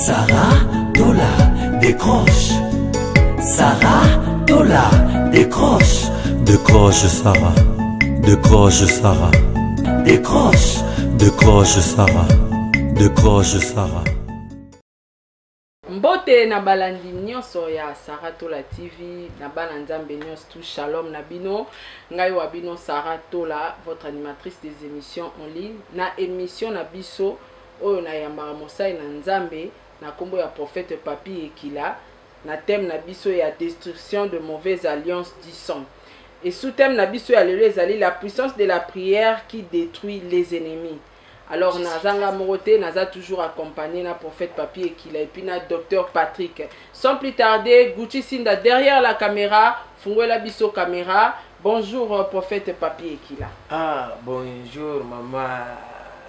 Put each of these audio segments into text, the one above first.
Sarah Tola décroche. Sarah Tola décroche. Décroche Sarah, décroche Sarah, Décroche. décroche Sarah, décroche Sarah. Mbote na balandi nyonso ya Sarah Tola TV na bana nzambe nyonso tout shalom na bino ngai wa bino Sarah Tola, votre animatrice des émissions en ligne na émission na biso oyo na yambaka mosai na nzambe na kombo ya prophète Papi Ekila na thème na biso ya destruction de mauvaises alliances du sang. Et sous thème na biso ya lelo ezali la puissance de la prière qui détruit les ennemis. Alors nazanga morote naza toujours accompagné na prophète Papi Ekila et puis na docteur Patrick. Sans plus tarder, Gucci Sinda derrière la caméra, Funguela biso caméra. Bonjour prophète Papi Ekila. Ah, bonjour maman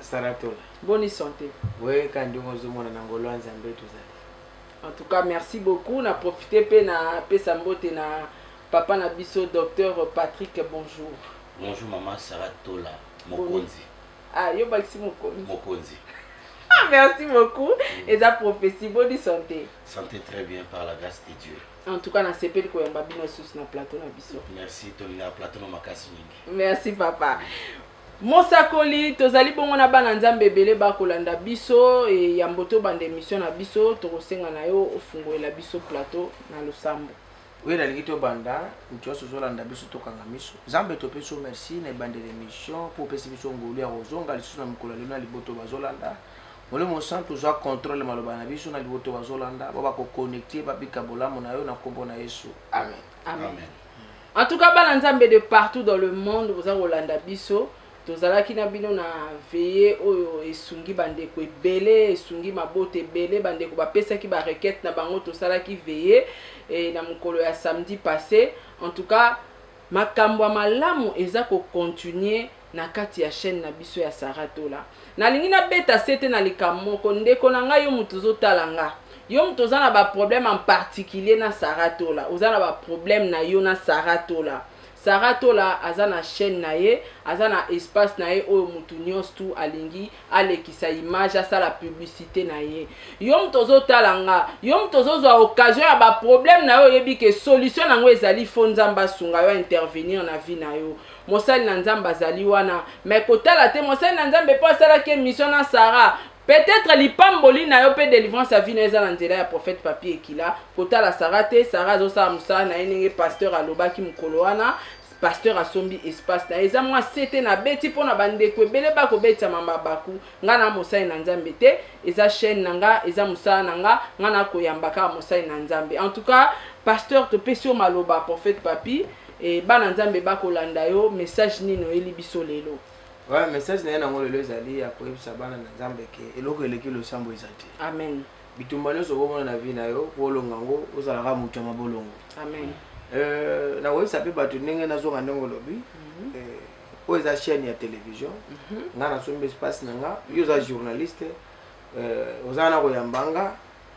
Sarah Tola. Bonne santé. Oui, quand on se montre en Angolo, Nzambe tout ça. En tout cas, merci beaucoup. Na profité pe na pesa mbote na papa na biso docteur Patrick. Bonjour. Bonjour maman Sarah Tola, Mokonzi. Ah, yo balisi Mokonzi. Mokonzi. Ah, merci beaucoup. Et ça prophétie, bonne santé. Santé très bien par la grâce de Dieu. En tout cas, na sepeli ko yamba bino sus na plateau na biso. Merci Tony plateau makasi mingi. Merci papa. Mosakoli tozali bongo na bana nzambe ebele bakolanda biso e ya mboto bande émission na biso tokosenga na yo ofungolela biso plateau na losambo. Oui, la ligue banda, nous sommes Zolanda biso tokanga miso. Nzambe to peso merci na bande d'émission pour pesi biso ngolu ya rozonga lisu na mikola lena liboto bazolanda. Mole mon sang toujours contrôle maloba na biso na liboto bazolanda baba ko connecter ba bika bolamo na yo na kombo na Yesu. Amen. Amen. Amen. En tout cas bana nzambe de partout dans le monde vous Rolanda biso tozalaki na bino na veillé oyo esungi bandeko ebele esungi mabote ebele bandeko bapesaki ba requête na bango tosalaki veillé et na mokolo ya samedi passé. En tout cas makambo malamu eza ko continuer na kati ya chaîne na biso ya Sarah Tola. Nalingi na beta sete na likamoko ndeko na ngai yo mutu zotala nga. Yo mutu na ba problème en particulier na Sarah Tola. Ozana ba problème na yo na Sarah Tola. Sarah Tola azana chaîne na ye, azana espace na ye oyo mutu nyonso tu alingi alekisa image asa la publicité na ye. Yo mtozo talanga, yo mtozo zwa occasion ya ba problème na yo yebi ke solution nango ezali fo nzamba sunga yo intervenir na vie na yo. Mosali na nzamba zali wana, mais kotala te mosali na nzambe po asala ke mission na Sarah. Peut-être lipamboli na yo pe délivrance à vie na eza na nzela ya prophète Papi Ekila kotala Sarah te Sarah zo sa musa na enenge pasteur alobaki mukolo wana pasteur asombi espace na eza mwa sete na beti pona bandeko ebele bako beti mamba baku ngana mosai na nzambe te eza chaîne nanga eza musa nanga ngana koyambaka mosai na nzambe. En tout cas pasteur to pesio maloba prophète Papi et bana nzambe bako landa yo message nino eli biso lelo. Ouais, message na ngolo lelo ezali ya koyebisa bana na nzambe ke eloko eleki lo sambo ezati. Amen. Bitumba nyonso bomona na vie na yo bolonga ngo ozalaka mutu ya mabolongo. Amen. Na webisa pe bato ndenge nazonga ndenge lobi oyo eza chaîne ya télévision nga nasombi espace na nga yo oza journaliste oza na koyambanga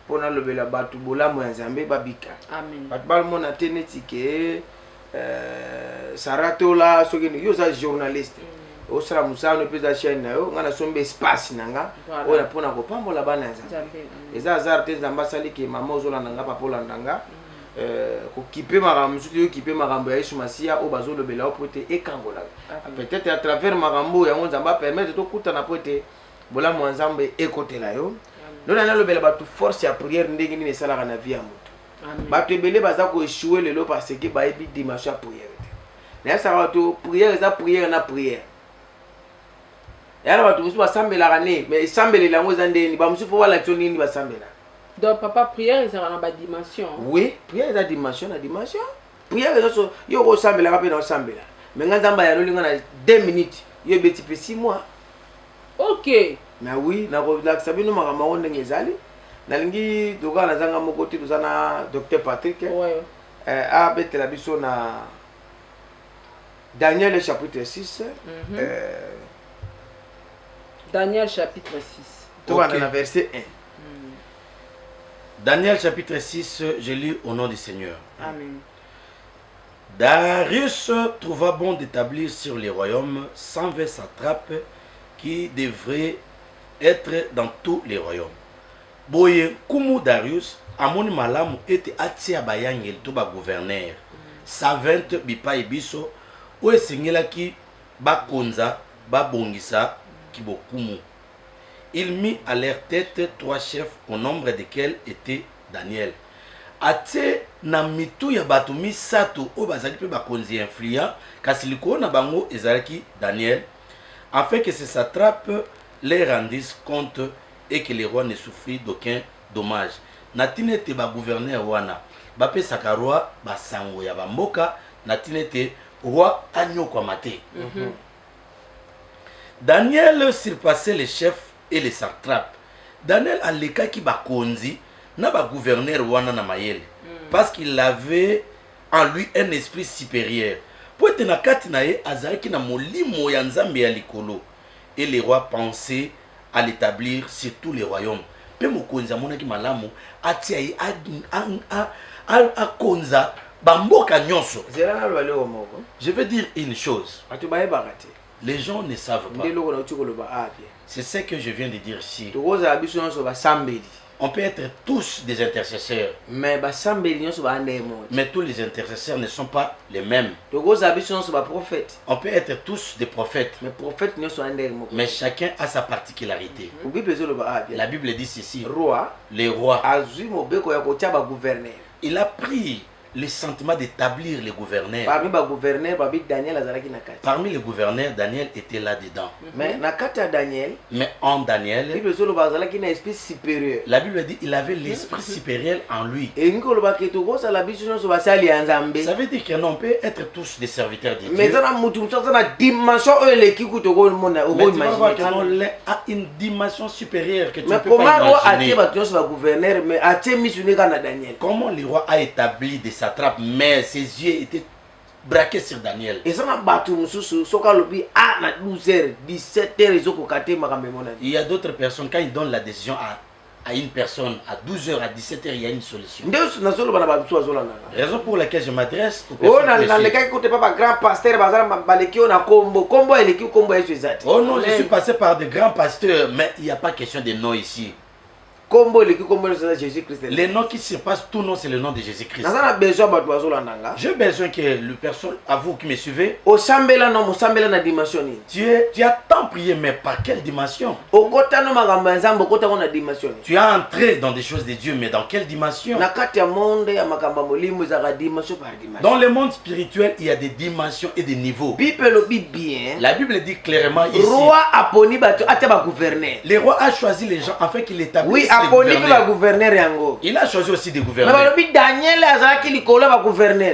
mpo nalobela bato bolamu ya nzambe babika bato balomona te neti ke Sarah Tola soki yo oza journaliste osala mosala mpe eza chaîne na yo nga nasombi espace na nga oyo na mpona kopambola bana ya nzambe eza azar te nzambe asali ke mama ozolanda nga papa olanda nga kokipe makambo mosusu okipe makambo ya Yesu Masiya oyo bazolobela po ete ekangolaka peut-être à travers makambo yango nzambe apermettre tokutana po ete bolamu ya nzambe ekotela yo ndo nalobela bato force ya prière ndenge nini esalaka na vie ya moto bato ebele baza koeshue lelo parce que bayebi dimension ya prière te nayebisaka bato prière eza prière na prière yana bato mosusu basambelaka ne mais esambeleli yango eza ndeni bamosusu fo balakisa nini basambela. Donc papa prière ezala na ba dimension. Oui, prière eza dimension na dimension. Prière eza yo ko sambela ka pe na sambela. Mais nga nzamba ya lolinga na 2 minutes, yo beti pe 6 mois. OK. Mais oui, na ko la sabino makama onde ngezali. Nalingi doka na zanga moko ti dozana docteur Patrick. Ouais. A bete la biso na Daniel chapitre 6. Daniel chapitre 6. Doka na verset 1. Daniel chapitre 6, je lis au nom du Seigneur. Amen. Darius trouva bon d'établir sur les royaumes 120 satrapes qui devraient être dans tous les royaumes. boye kumu Darius amoni malamu ete atia bayangeli to ba gouverneur savante bipa ebiso o esengelaki bakonza babongisa kibokumu. Il mit à leur tête 3 chefs au nombre desquels était Daniel. Ate na mitu ya bato misato o bazali pe bakonzi influent kasi likolo na bango ezalaki Daniel, afin que ces satrapes les rendissent compte et que les rois ne souffrent d'aucun dommage. Natine te ba gouverneur wana bape sakaroi basango ya bamboka natine te roi anyoko mate. Daniel surpassait les chefs et les satrapes. Daniel aleka ki bakonzi na ba gouverneur wana na mayele parce qu'il avait en lui un esprit supérieur. Pour être na kati na ye azalaki na molimo ya nzambe ya likolo, et les rois pensaient à l'établir sur tous les royaumes. Pe mokonzi amonaki malamu atia ye a konza bamboka nyonso. Je veux dire une chose. Les gens ne savent pas. C'est ce que je viens de dire ici. On peut être tous des intercesseurs. Mais tous les intercesseurs ne sont pas les mêmes. On peut être tous des prophètes. Mais chacun a sa particularité. La Bible dit ceci. Les rois. Il a pris le sentiment d'établir les gouverneurs. Parmi les gouverneurs, Daniel était là-dedans. Mais en Daniel, la Bible dit qu'il avait l'esprit supérieur en lui. Ça veut dire que non, on peut être tous des serviteurs de Dieu. Mais tu vas voir que l'on a une dimension supérieure que tu ne peux pas imaginer. Comment le roi a établi des satrapes, mais ses yeux étaient braqués sur Daniel. Il y a d'autres personnes, quand ils donnent la décision à une personne à 12h, à 17h, il y a une solution. Raison pour laquelle je m'adresse aux personnes. Oh non, je suis passé par de grands pasteurs, mais il n'y a pas question de nom ici. Les noms qui se passent, tout nom, c'est le nom de Jésus-Christ. J'ai besoin que le personne, à vous qui me suivez, tu as tant prié, mais par quelle dimension? Tu as entré dans des choses de Dieu, mais dans quelle dimension? Dans le monde spirituel, il y a des dimensions et des niveaux. La Bible dit clairement ici, le roi a choisi les gens afin qu'il établisse. Il a choisi aussi des gouverneurs. Mais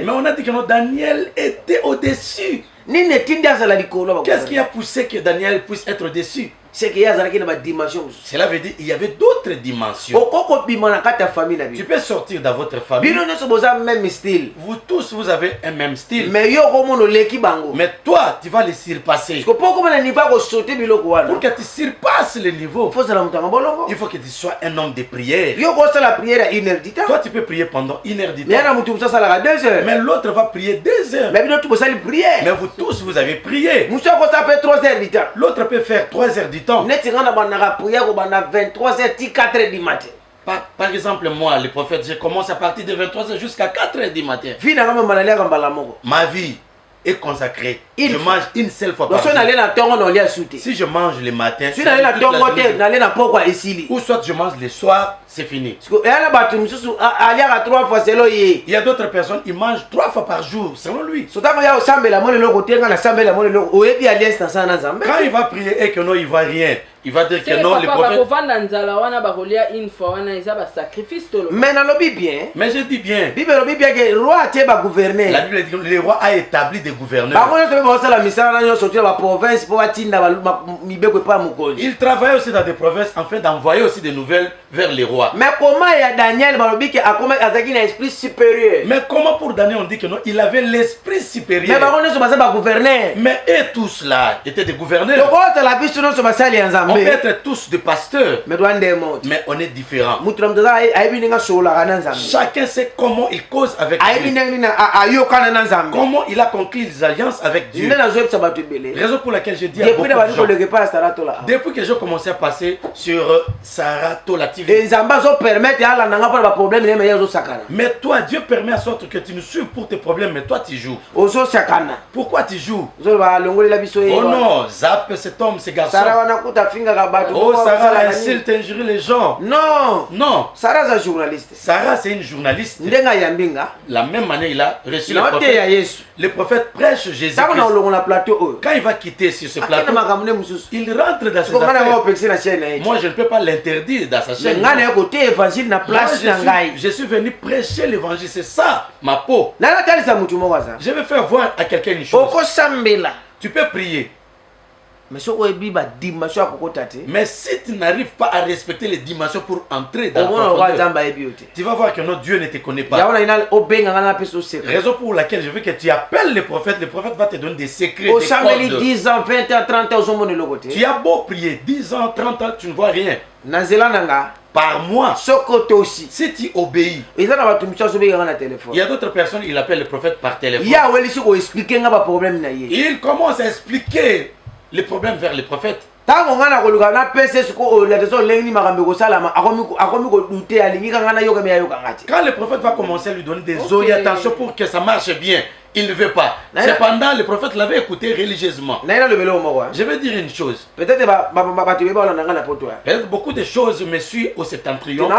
on a dit que non, Daniel était au-dessus. Qu'est-ce qui a poussé que Daniel puisse être au-dessus? Cela veut dire qu'il y avait d'autres dimensions. Tu peux sortir dans votre famille. Vous tous, vous avez un même style. Mais toi, tu vas les surpasser. Pour que tu surpasses le niveau, il faut que tu sois un homme de prière. Toi, tu peux prier pendant 1 heure du temps. Mais l'autre va prier 2 heures. Mais vous tous, vous avez prié. L'autre peut faire 3 heures du temps. Par exemple, moi, le prophète, je commence à partir de 23h jusqu'à 4h du matin. Ma vie est consacrée. Je mange une seule fois par jour. Si je mange le matin, ou soit je mange le soir, c'est fini. Il y a d'autres personnes qui mangent 3 fois par jour, selon lui. Quand il va prier et que non, il ne voit rien, il va dire que non, le prophète... Mais je dis bien. La Bible dit que le roi a établi des gouverneurs. Il travaille aussi dans des provinces afin d'envoyer aussi des nouvelles vers les rois. Mais comment pour Daniel on dit que non, il avait l'esprit supérieur. Mais eux tous là étaient des gouverneurs. On peut être tous des pasteurs, mais on est différents. Chacun sait comment il cause avec Dieu. Comment il a conclu des alliances avec Dieu. Raison pour laquelle je dis à beaucoup de gens, depuis que j'ai commencé à passer sur Sarah Tola TV. Mais toi, Dieu permet à sorte que tu nous suives pour tes problèmes, mais toi tu joues. Pourquoi tu joues? Oh non, zappe cet homme, ce garçon. Oh, Sarah insulte, injurie les gens. Non. Non. Sarah est journaliste. Sarah, c'est une journaliste. La même année, il a reçu le prophète. Le prophète prêche Jésus. Quand il va quitter sur ce plateau, il rentre dans ses affaires. Moi, je ne peux pas l'interdire dans sa chaîne. Je suis venu prêcher l'évangile. C'est ça, ma peau. Je vais faire voir à quelqu'un une chose. Tu peux prier. Mais si tu n'arrives pas à respecter les dimensions pour entrer dans la profondeur, tu vas voir que notre Dieu ne te connaît pas. Raison pour laquelle je veux que tu appelles le prophète va te donner des secrets, des codes. 10 ans, 20 ans, 30 ans, tu as beau prier 10 ans, 30 ans, tu ne vois rien. Par mois, si tu obéis, il y a d'autres personnes, ils appellent le prophète par téléphone. Il commence à expliquer les problèmes vers les prophètes. Quand le prophète va commencer à lui donner des orientations pour que ça marche bien, il ne veut pas. Cependant, le prophète l'avait écouté religieusement. Je vais dire une chose. Peut-être beaucoup de choses me suivent au septentrion.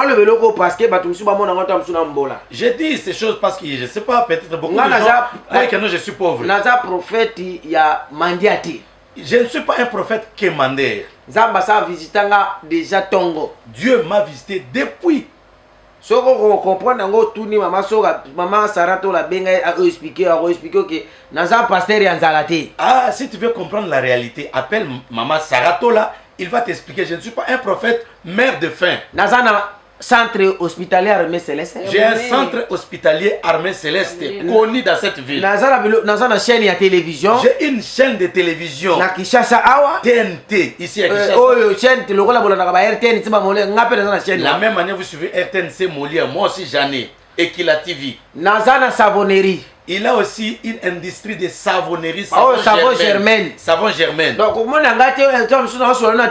Je dis ces choses parce que je ne sais pas, peut-être beaucoup de gens croient que non, je suis pauvre. Je ne suis pas un prophète quémandeur. Dieu m'a visité depuis. Ah, si tu veux comprendre la réalité, appelle Maman Saratola, il va t'expliquer. Je ne suis pas un prophète mère de faim. Centre hospitalier Armée Céleste. J'ai un centre hospitalier Armée Céleste connu dans cette ville. J'ai télévision. J'ai une chaîne de télévision. TNT ici à Kinshasa. La même année vous suivez RTNC Molière, moi aussi j'en ai. Ekila TV. Savonnerie. Il a aussi une industrie de savonnerie. Savon germaine. Savon germaine. Donc,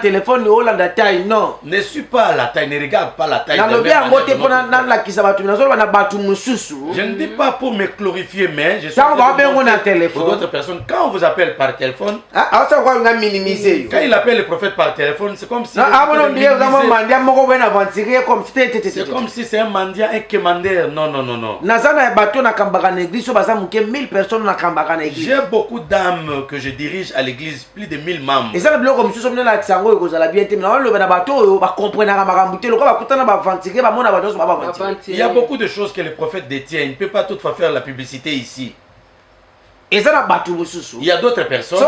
téléphone, non. Ne suis pas à la taille, ne regarde pas la taille. Je ne dis pas pour me glorifier, mais je suis pour d'autres personnes. Quand on vous appelle par téléphone, quand il appelle le prophète par téléphone, c'est comme si c'est comme si c'est un mendiant, un quémandeur. Non, non, non, non. J'ai beaucoup d'âmes que je dirige à l'église, plus de 1000 membres. Il y a beaucoup de choses que le prophète détient. Il ne peut pas toutefois faire la publicité ici. Il y a d'autres personnes.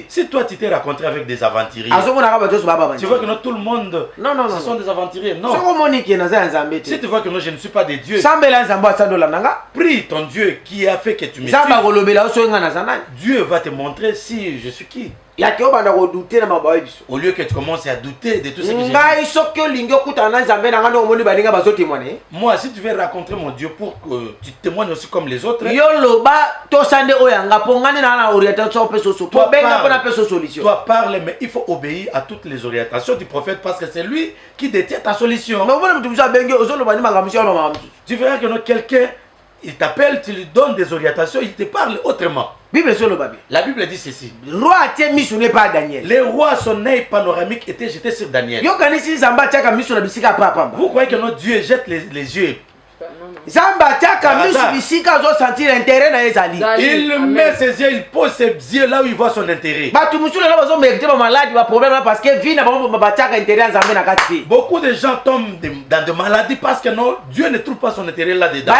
Si toi tu t'es rencontré avec des aventuriers, tu vois que non, tout le monde ce sont des aventuriers. Non. Si tu vois que non, je ne suis pas de Dieu, prie ton Dieu qui a fait que tu me suives. Dieu va te montrer si je suis qui. Au lieu que tu commences à douter de tout ce que j'ai dit. Moi, si tu veux rencontrer mon Dieu pour que tu témoignes aussi comme les autres, toi parle, mais il faut obéir à toutes les orientations du prophète parce que c'est lui qui détient ta solution. Tu verras que quelqu'un, il t'appelle, tu lui donnes des orientations, il te parle autrement. La Bible dit ceci. Les rois, son œil panoramique était jeté sur Daniel. Vous croyez que notre Dieu jette les yeux? Il met ses yeux, il pose ses yeux là où il voit son intérêt. Beaucoup de gens tombent dans des maladies parce que non, Dieu ne trouve pas son intérêt là-dedans.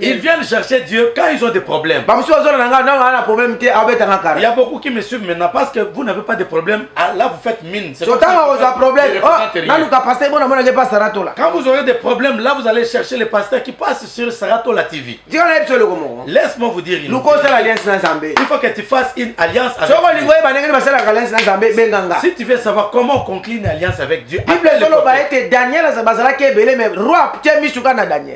Ils viennent chercher Dieu quand ils ont des problèmes. Il y a beaucoup qui me suivent maintenant parce que vous n'avez pas de problème. Là, vous faites mine. Quand vous aurez des problèmes, là, vous vous allez chercher les pasteurs qui passent sur Saratola TV. Laisse-moi vous dire une chose. Il faut que tu fasses une alliance avec Dieu. Si tu veux savoir comment conclure une alliance avec Dieu,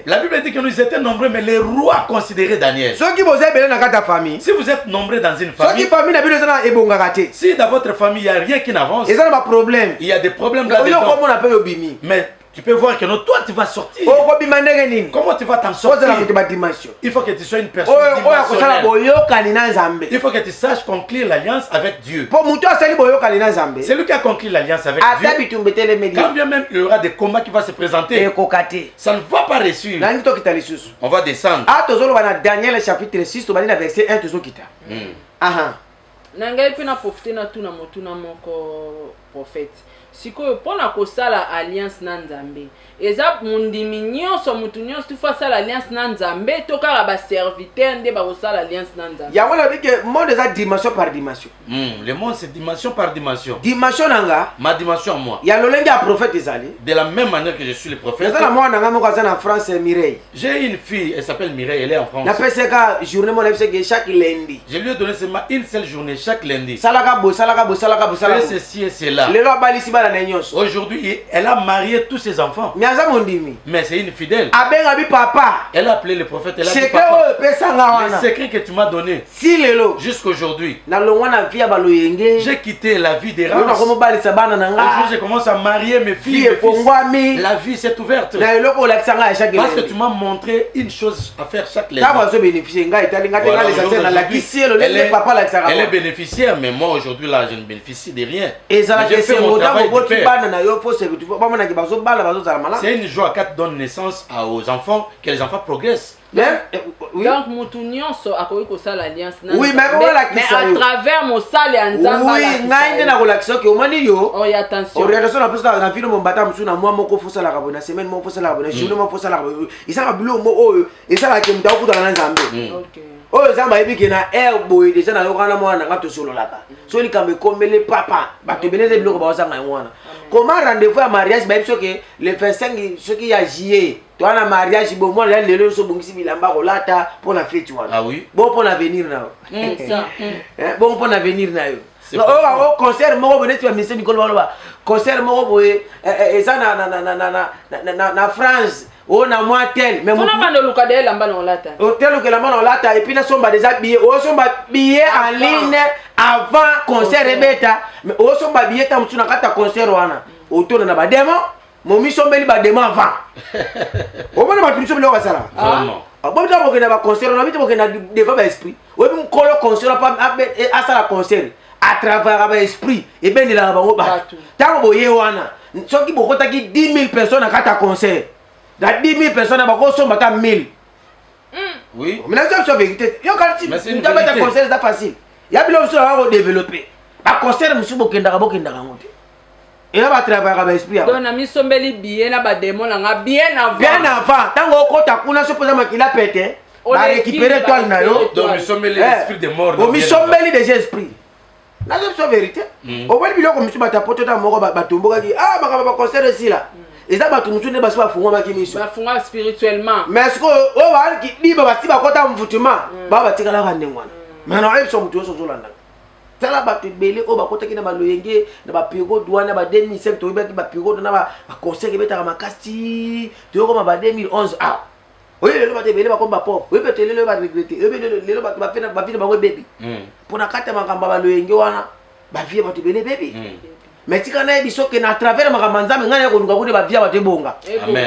la Bible dit que nous étions nombreux, mais les rois considéraient Daniel. Si vous êtes nombreux dans une famille, si dans votre famille il n'y a rien qui n'avance, il y a des problèmes là-dedans. Mais tu peux voir que non, toi tu vas sortir. Comment tu vas t'en sortir? Il faut que tu sois une personne dimensionnelle. Il faut que tu saches conclure l'alliance avec Dieu. C'est lui qui a conclu l'alliance avec Dieu. Quand bien même il y aura des combats qui vont se présenter, ça ne va pas réussir. On va descendre. Daniel chapitre 6, verset 1. Nangai pena profiter na tuna motuna moko prophète. Sikoyo pona kosala alliance na Nzambe. Eza mundimi nyonso mutu nyonso tu fa sala alliance na Nzambe to kaka ba serviteur nde ba kosala alliance na Nzambe. Ya wala bike monde eza dimension par dimension. Le monde c'est dimension par dimension. Dimension nanga ma dimension à moi. Ya lolenge ya prophète ezali. De la même manière que je suis le prophète. Ezala moi nanga moko azana France Mireille. J'ai une fille, elle s'appelle Mireille, elle est en France. Na peseka journée mon que chaque lundi. Je lui ai donné seulement une seule journée chaque lundi. Salaka bo. Fais ceci et cela. Aujourd'hui, elle a marié tous ses enfants. Mais c'est une fidèle. Elle a appelé le prophète. Elle a dit papa, le secret que tu m'as donné jusqu'aujourd'hui, j'ai quitté la vie des races. Aujourd'hui, je commence à marier mes filles, mes fils. La vie s'est ouverte. Parce que tu m'as montré une chose à faire chaque lundi. Elle est bénéficiaire, mais moi aujourd'hui là, je ne bénéficie de rien. J'ai fait mon travail du père. C'est une joie quand tu donnes naissance aux enfants, que les enfants progressent. Donc mutu nyonso akoki kosala alliance na oui, mais à travers mosali ya Nzambe. Oui, ngai nde na kolakisa ke omani yo. Oh, attention. Orientation na pesa na film mbata musu na mwa moko fosala ka bona semaine moko fosala ka bona journée moko fosala ka bona. Isaka bilo mo oyo, isaka ke mta okuta na Nzambe. OK. Oyo Nzambe ebi ke na air boy déjà na yokana mwana ngato solo laka. So li kambe komele papa, bato beneze bilo ko ba osanga mwana. Comment rendez-vous à mariage ba biso ke le 25 ce qui a juillet. Toi na mariage bon moi là lelo so bongisi bilamba kolata pour la fête wana. Ah oui. Bon pour l'avenir na. Ça. Bon pour l'avenir na yo. Au concert moko bonne tu vas ministre Nicole Baloba. Concert moko boye et ça na France. On a moi tel mais on a pas de lucadelle lamba na lata. Hôtel que lamba na lata et puis na somba déjà billet. On somba billet en ligne avant concert rebeta. Mais on somba billet ta mutuna kata concert wana. Autour na ba demo. Momi sombeli ba demo avant. O bona ba tuliso bilo kasala. Vraiment. Bon ta bo ke na ba concert na bito bo ke na devant ba esprit. O bi mkolo concert pa asala concert à travers ba esprit et ben la bango ba. Tango boye wana. Soki bo kota ki 10 000 personnes à kata concert. Dans 10 000 personnes ba ko somba ta 1000. Oui. Mais là c'est vérité. Yo quand tu ta ba concert c'est facile. Ya bilo so va développer. Ba concert musu bo kenda ngote. Et là, va travailler avec l'esprit. Donc, on a mis sombeli bien na ba démon nga bien avant. Bien avant. Tant qu'on ta kuna se pose qu'il a pété. On va récupérer toi na yo. Donc nous sommes l'esprit des morts. On nous sommes des esprits. Là c'est vérité. On va dire comme si bata poto ta moko ba tombo ki ah ba concert ici là. Et ça ba tumusu ne ba so funga ba kimiso. Ba funga spirituellement. Mais est-ce que o va ki bi ba si ba kota mvutuma ba ba tikala ka ndengwana. Mais non, ils sont mutu so zolanda. Tala ba tebele o ba kota ki na ba loyenge na ba piro douane ba 2005 to ba ki ba piro na ba conseil beta ka makasti to ko ba 2011 ah. Oui, le ba tebele ba ko ba pop. Oui, peut-être le ba regretter. Le ba ba fina ba fina ba ko baby. Pour na kata makamba ba loyenge wana ba vie ba tebele baby. Mais tika na biso ke na travers makamba nzambe ngana ko ndunga ko ba vie ba tebonga.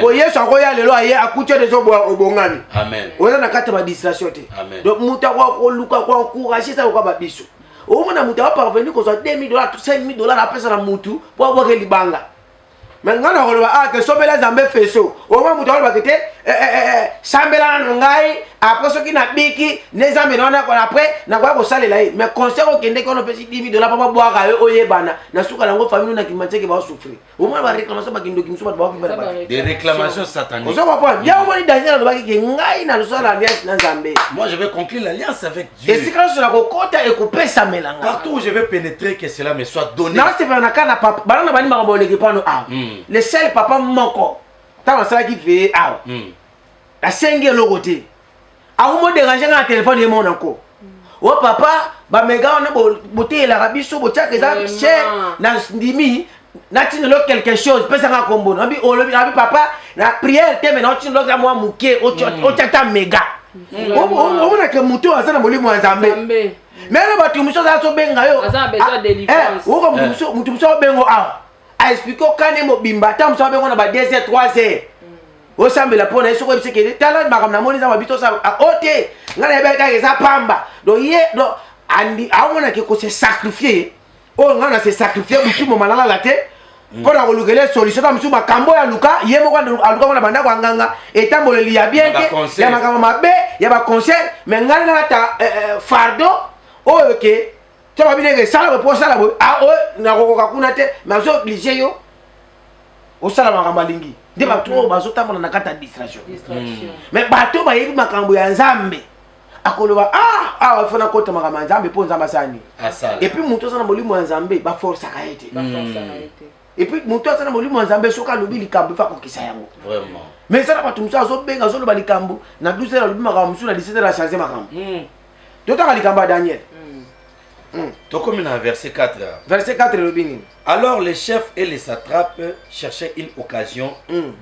Ko Yesu akoya lelo aye akuche de so obongani. Amen. Oza na kata ba distraction te. Donc muta ko luka ko encourager ça ko ba biso. Au moins, on a parvenu qu'on soit $2 000, $5 000 à passer dans Moutou pour avoir les banga. Maintenant, on va que Sobela Zambé fait ça. Au moins, on va quitter Sambela Ngai, après ce qui n'a biki, les amis, après, n'a pas qu'on s'allait là. Mais concert au Kende qu'on a fait $10 000 pour boire à eux, Oyebana, n'a souka la famille qui m'a dit qu'il va souffrir. Au moins, on va réclamer ça, qui nous va des réclamations sataniques. On va pas. Il y a au moins Daniel qui Ngai n'a pas l'alliance dans Zambé. Moi, je vais conclure l'alliance avec Dieu. Et si quand je la côte et couper ça mélange. Partout où je vais pénétrer, que cela me soit donné. Non, c'est pas un cas, papa. Banana bani marabolé qui parle. Le seul papa manquant. tant basalaki veye awa asengi eloko te akomoderange nga na telefone ye mona nko o papa bamega wana boteyelaka biso botiaka eza cher na ndimi natinelo quelque chose pesanga kombo nabi papa na prière te mena otinelo mwa moke otiata mega omonake moto aza na molimo ya nzambe mena bato mosusu aza sobenga yo motu mosusu obengo awa aexplike okane mobimba ata mosusu obengo na ba 2 heures 3 heures osambela mpona ye soko oyebisi kede tala makambo namoni eza mabi tosala ote ngai nayebaki kaka eza pamba do ye aomonake kose sacrifie oyo ngai na se sacrifie butu momalala te mpo na kolukela solution ta mosusu makambo ya luka ye moko aluka ngo na bandako ya nganga etamboleli ya bien te ya makambo mabe ya baconseil me ngai nata fardo oyo ke to babinenge esala boye mpo osala boye nakokoka kuna te me azo oblige yo osala makambo alingi nde bato oyo bazotambola na kati ya distraction me bato bayebi makambo ya nzambe akoloba awa fona kota makambo ya nzambe mpo nzambe asani epuis moto aza na molimo ya nzambe baforsaka ye te epuis moto aza na molimo ya nzambe soki alobi likambo efa kokisa yango me eza na bato mosusu azobenga azoloba likambo na 12 heures alobi makambo mosusu na 17 heures achange makambo totaka likambo ya Daniel Tokomi na verset 4. Verset 4 elobi nini? Alors les chefs et les satrapes cherchaient une occasion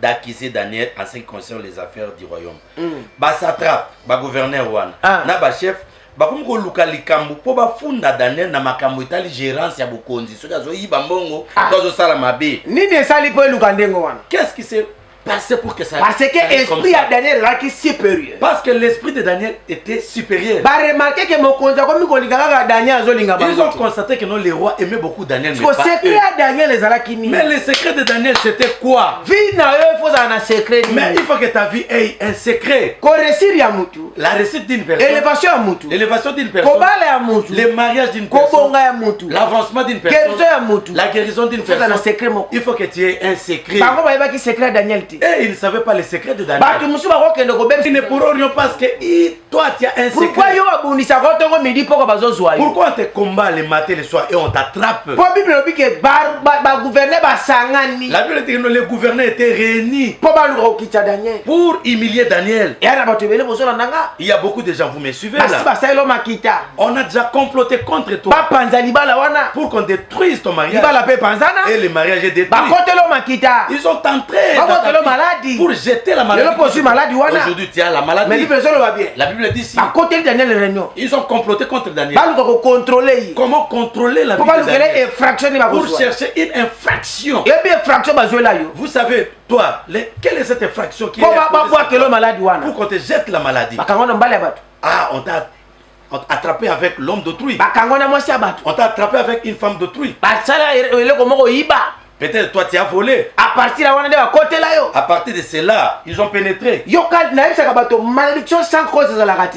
d'accuser Daniel en ce qui concerne les affaires du royaume. Ba satrape, ba gouverneur wana, na ba chef, ba komi ko luka likambo po ba funda Daniel na makambo etali gérance ya bokonzi. Soki azo yiba mbongo, tozo sala mabe. Nini esali po luka ndengo wana? Qu'est-ce qui s'est passé pour que ça? Parce que l'esprit de Daniel est supérieur. Parce que l'esprit de Daniel était supérieur. Bah remarquez que mon konza comme Daniel ils ont constaté que non, les rois aimaient beaucoup Daniel. Le secret de Daniel les alakini. Mais le secret de Daniel c'était quoi? Vie na yo faut un secret. Mais il faut que ta vie ait un secret. Ko réussir ya mutu. La réussite d'une personne. Élévation ya mutu. L'élévation d'une personne. Ko bala ya mutu. Le mariage d'une personne. Ko bonga ya mutu. L'avancement d'une personne. Guérison ya mutu. La guérison d'une personne. Un secret moko. Il faut que tu aies un secret. Bango ba yeba ki secret Daniel ti. Et il ne savait pas le secret de Daniel. Bato musu ba ko kende ko Ils ne pourront rien parce que toi tu as un secret. Pourquoi yo abundisa ko tongo midi poko bazozwa yo? Pourquoi on te combat le matin le soir et on t'attrape? Pour Bible dit que ba gouverner ba sangani. La Bible dit que les gouverneurs étaient réunis pour ba lu okita Daniel. Pour humilier Daniel. Et ana bato bele bozo nanga. Il y a beaucoup de gens, vous me suivez là. On a déjà comploté contre toi. Ba panza libala wana pour qu'on détruise ton mariage. Libala pe panzana. Et le mariage est détruit. Ba kotelo makita. Ils sont entrés pour jeter la maladie. Aujourd'hui tu as la maladie. Mais la Bible dit si. Ils ont comploté contre Daniel. Comment contrôler la vie de Daniel? Pour chercher une infraction. Vous savez, toi, quelle est cette infraction qui est pour qu'on te jette la maladie? Ah, on t'a attrapé avec l'homme d'autrui. On t'a attrapé avec une femme d'autrui. Peut-être toi tu as volé. À partir de cela, ils ont pénétré.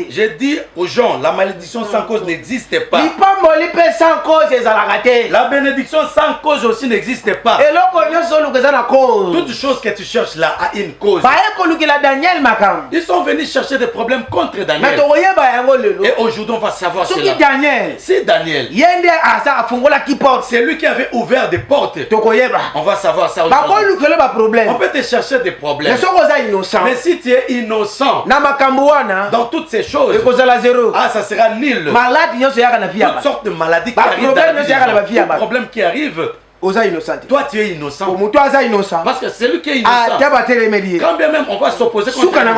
J'ai dit aux gens, la malédiction sans cause n'existe pas. La bénédiction sans cause aussi n'existe pas. Toute chose que tu cherches là a une cause. Ils sont venus chercher des problèmes contre Daniel. Et aujourd'hui on va savoir cela. C'est Daniel. C'est lui qui avait ouvert des portes. On va savoir ça aujourd'hui. On peut te chercher des problèmes. Mais si tu es innocent dans toutes ces choses, ça sera nul. Toutes sortes de maladies qui arrivent, tout problème qui arrive. Toi tu es innocent. Parce que c'est lui qui est innocent. Quand bien même on va s'opposer contre lui,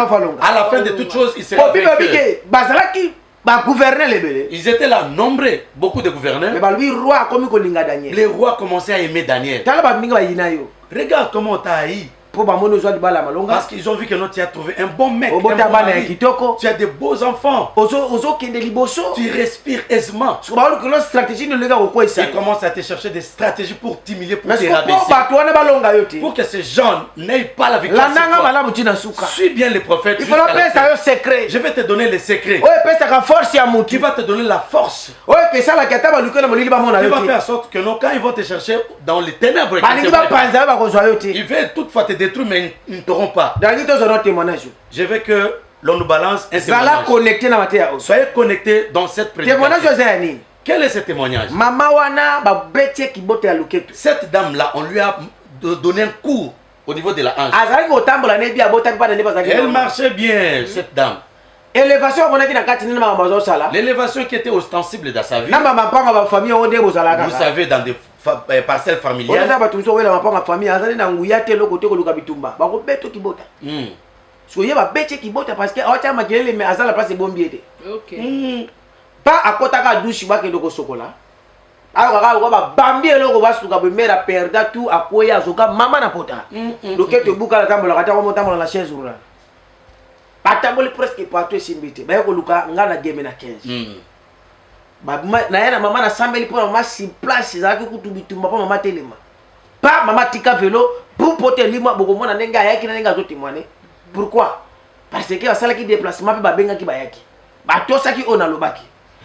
à la fin de toutes choses, il sera vainqueur. Ils étaient là nombreux, beaucoup de gouverneurs. Les rois commençaient à aimer Daniel. Regarde comment on t'a haï. Parce qu'ils ont vu que tu as trouvé un bon mec, un bon mari. Tu as de beaux enfants. Tu respires aisément. Ils commencent à te chercher des stratégies pour t'humilier, pour te rabaisser. Pour que ces gens n'aient pas la victoire. Suis bien les prophètes. Je vais te donner les secrets. Qui va te donner la force. Qui va faire en sorte que quand ils vont te chercher dans les ténèbres, ils veulent toutefois te détruire, mais ils ne t'auront pas. Je veux que l'on nous balance un témoignage. Soyez connectés dans cette prédication. Quel est ce témoignage? Cette dame-là, on lui a donné un coup au niveau de la hanche. azalaki kotambola ne bien botaki pa ne pas zaki Elle marchait bien, cette dame. élévation amonaki na kati nini makambo azosala L'élévation qui était ostensible dans sa vie. na mapanga ba famille oyo nde bozalaka Vous savez, dans des parcelles familiales. oza bato mosusu oyela mapanga famille azali na nguya te eloko te koluka bitumba bakobeto kibota soye babete kibota parce que awatia makelele me azala place ebombi ete pa akotaka douche bakende kosokola akokaka ko babambi eloko basuka bemera perda tout akoya azoka mama na pota loketo ebukala tambolaka ta komotambola na chaise roulante batamboli presque partout esimbi te baye koluka nga na game na 15 na ye na mama na sambeli mpo na mama si place ezalaki kutu bitumba mpo mama telema pa mama tika velo pour pote limwa bokomona ndenge ayaki na ndenge azotémoine pourquoi parce que basalaki déplacement mpe babengaki bayaki batosaki oyo nalobaki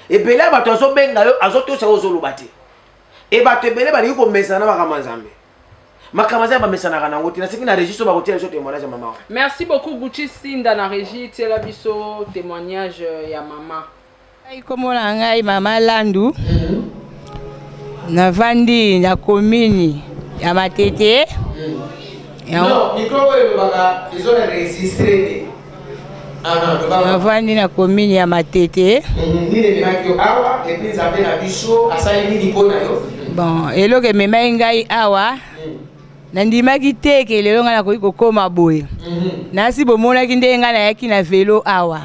ebele ya bato azobenga yo azotosa oyo ozoloba te e bato ebele balingi komesana na makambo ya nzambe makambo ya bamesanaka nango te naseki na registre bakotia biso témoignage ya mama. Merci beaucoup Gucci Sinda na régie tiela biso témoignage ya mama. Komona ngai mama Landu navandi na commune ya Matete. Non, micro oyo baka izo na registré. Navandi na commune ya Matete. Nini memaki yo awa et puis nzambe na biso asali nini mpona yo? Bon, eloko ememaki ngai awa nandimaki te ke lelo ngai nakoki kokoma boye. Nasi bomonaki ndenge ngai nayaki na velo awa.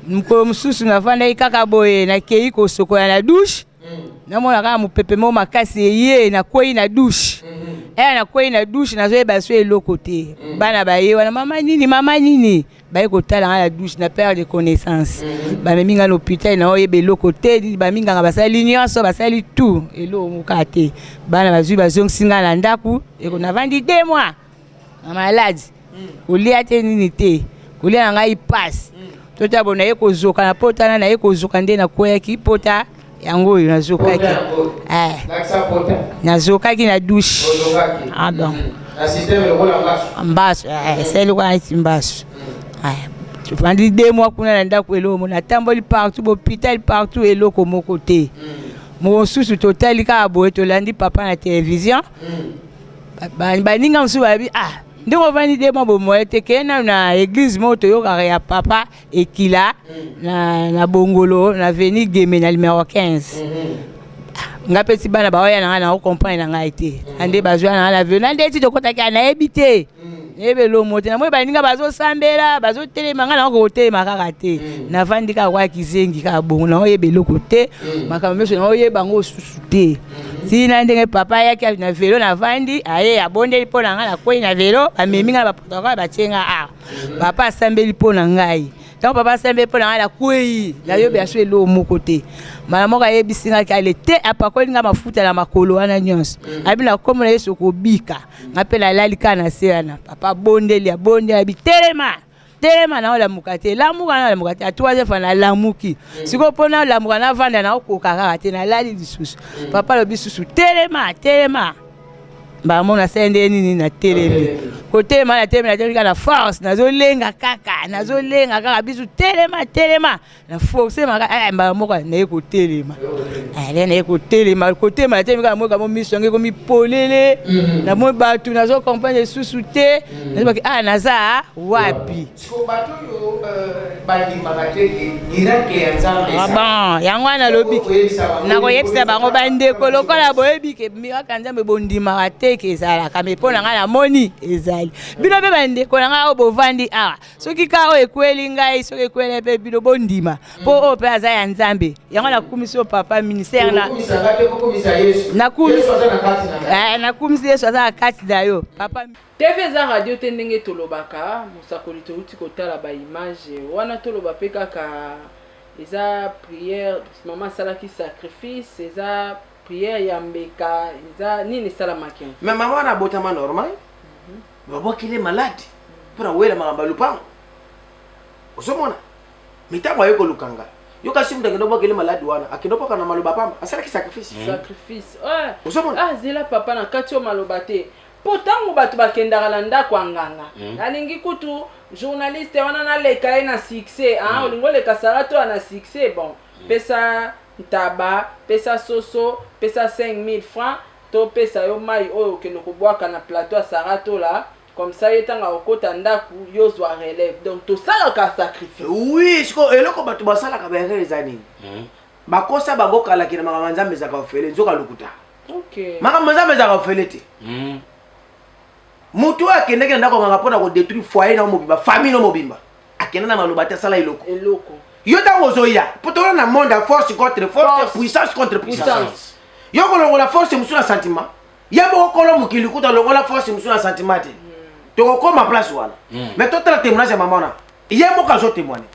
Mukolo mususu navandaki kaka boye nakei kosokola na douche. Namona kaka mopepe mo makasi eye nakwei na douche. Nakwei na douche nazoyeba so eloko te. Bana baye wana mama nini baye kotala nga na douche na perte de connaissance. Bamemi nga na hôpital na oyeba eloko te baminga nga basali nyonso basali tout eloko moka te. Bana bazwi bazongisi nga na ndaku eko navandi 2 mois na malade. Kolia te nini te kolia na ngai passe. Tota bona ye kozoka na pota na ye kozoka nde na koyaki pota yango yo nazokaki nazokaki na douche bon na système lokola mbaso sele kwa mbaso tofandi 2 mois kuna na ndako eloko natamboli partout hôpital partout eloko moko te mosusu totali kaka boye tolandi papa na télévision baninga mosusu babi ndenge ovandi 2 mois bomoye te keye na église moko toyokaka ya papa ekila na bongolo na veni geme na numéro 15 nga peti bana baoya na nga na ocomprendre na ngai te ande bazwa na nga na velo nande eti tokotaki nayebi te nayebe lomo te namoi baninga bazosambela bazotelema nga na okotelema kaka te navandi kaka kwa kizengi kaka bongo na oyeba eloko te makambo nyonso na oyeba yango osusu te tina ndenge papa yaki na velo navandi aye abondeli mpo na ngai nakwei na velo bamemi nga na baprotokole batie nga awa papa asambeli mpo na ngai ntango papa asambeli mpo na ngai nakwei nayobi so eloko moko te mala moko ayebisi ngaki ale te apakoli nga mafuta na makolo wana nyonso abi nakomona yesu okobika nga mpe nalali kaka na se wana papa abondeli abi telema na olamuka te lamuka na olamuka te a 3e fois na lamuki sikoyo mpo na olamuka na vanda na okoka kaka te nalali lisusu papa alobi susu telema bamona sala nde nini na telemi kotelema na telemi na force nazolenga kaka bisu telema na force maka moko naye kotelema kotelema na telemi kaka moka mo misonge komi polele na mo bato nazo comprendre susu te nazobaki naza wapi bon yango wana lobi nakoyebisa bango bandeko lokola boyebike miraka nzambe bondimaka te ke ezalaka me mpo na ngai namoni ezali bino mpe bandeko na ngai oyo bovandi awa soki ka oyo ekweli ngai soki ekweli mpe bino bondima mpo oyo mpe aza ya nzambe yango nakumisi oyo papa ministère nakumisi yesu aza na kati na yo papa TV eza radio te ndenge tolobaka mosakoli touti kotala baimage wana toloba mpe kaka eza prière mama asalaki sacrifice eza prière ya mbeka eza nini salamaki mais mama wana abotama normal babokile malade mpona wela makambo ya lupango osomona mitango aye kolukanga yo kasi mutu akende obokile malade wana akende opoka na maloba pamba asalaki sacrifice osomona zela papa na kati yo maloba te po ntango bato bakendaka na ndako anganga nalingi kutu journaliste wana naleka ye na succès olingi oleka sarato ya na succès bon pesa ntaba pesa soso pesa 5000 francs topesa yo mai oyo okende kobwaka na plateau ya Saratola comme ça ye tanga okota ndaku yo zwa relève donc tosalaka sacrifice. Oui, siko eloko bato basalaka bayere ezanini bakosa bagokalaki na makambo nzambe ezaka ofele nzoka lokuta. Ok. Makambo nzambe ezaka ofele te. Mutu oyo akendeki na ndako nganga mpona kodétruire foyer na mobimba famille na mobimba akende na maloba te asala eloko. Yo ntango ozoya mpo tola na monde ya force contre force, puissance contre puissance. Yo kolongola force mosusu na sentiment ya bokolo mokili kuta longola force mosusu na sentiment te tokokoma place wana mais totala témoignage ya mama wana ye moko azotémoigne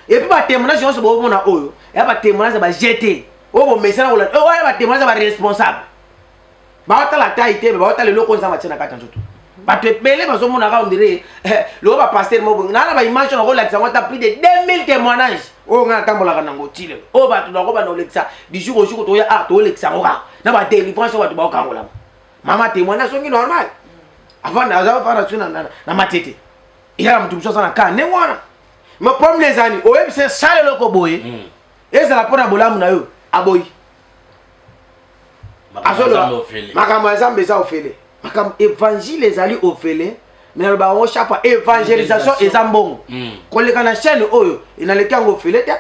et puis batémoignage nyonso bomona oyo ya batémoignage ya bajeté oyo bomesana oyo ya batémoignage ya baresponsable baotala tai te baotala eloko nzambe atia na kati ya nzoto bato ebele bazomonaka ondire loko bapaster mo bongo nana baimage na kolakisa yango ata plus de 2000 témoignages oyo ngai natambolaka nango tile oyo bato nako bana olekisa du jour au jour toya toolekisa yango kaka na badélivrance oyo bato baokangolama mama témoignage songi normal avant azafara su na matete eyala moto mosusu aza na ka ndenge wana me problème ezani oyebisa sala eloko boye ezala mpo na bolamu na yo aboyi makambo ya nzambe eza ofele makambo évangile ezali ofele me naloba yango chaque fois évangélisation eza mbongo koleka na chaîne oyo enaleki yango ofele te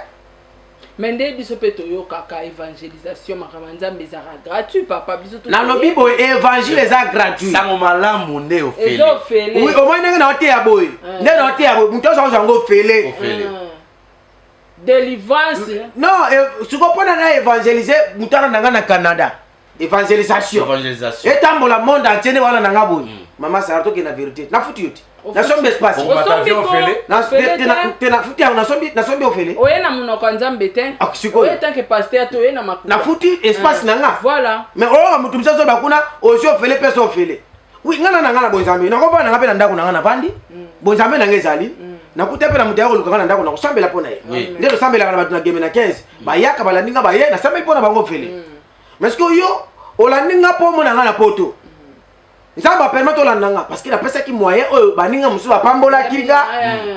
mais nde biso mpe toyokaka évangélisation makambo ya nzambe ezaka gratuit papa biso nalobi boye évangile eza gratuit sango malamu nde ofele ezofele oui omoi ndenge na oteya boye ndenge na oteya boye moto ozo yango ofele délivrance non siko mpona na évangéliser moto ana nanga na Canada évangélisation etambola monde entier nde wana nanga boye mama sara toke na vérité nafuti yo te nasombi espace nafuti yango nasombi ofele oye na monoko ya nzambe te oye tanke paster te oye na makuta nafuti espace nanga voilà mais oyoka moto mosusu azoba kuna osi ofele mpe so ofele wi ngana nanga na bonzambe nakobana nanga mpe na ndako nanga na vandi bonzambe nanga ezali nakuta mpe na moto ya kolukanga na ndako nakosambela mpo na ye nde tosambelaka na bato na geme na 15 bayaka balandi nga baye nasambeli mpo na bango ofele mais que yo olandi nga mpo omona nga na poto nzambe apermettre olanda nga parce que napesaki moyen oyo baninga mosusu bapambolaki nga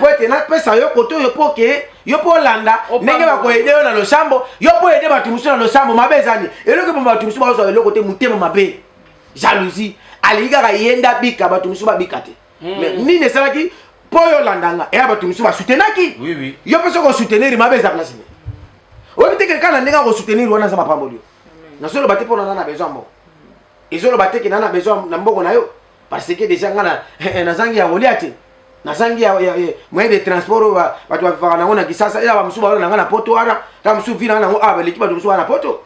po ete napesa yo kote oyo mpo ke yo mpo olanda ndenge bakoyede yo na losambo yo mpo oyede bato mosusu na losambo mabe ezani eloko mpo bato mosusu bazozwa eloko te motema mabe jalousie alingi kaka yenda bika bato mosusu babika te mais nini esalaki mpo oyo olanda nga eya bato mosusu basoutenaki yo mpe soki osoutenir mabe eza place ne oyebi te kelka na ndenge akosoutenir wana nzambe apamboli yo nazoloba te mpo na na besoin moko ezoloba te ke na besoin na mboko na yo parce que déjà nga nazangi ya kolia te nazangi ya moyen de transport oyo bato bavivaka nango na kisasa ela bamosusu balona nanga na poto wana ta mosusu vi nanga nango awa baleki bato mosusu wana na poto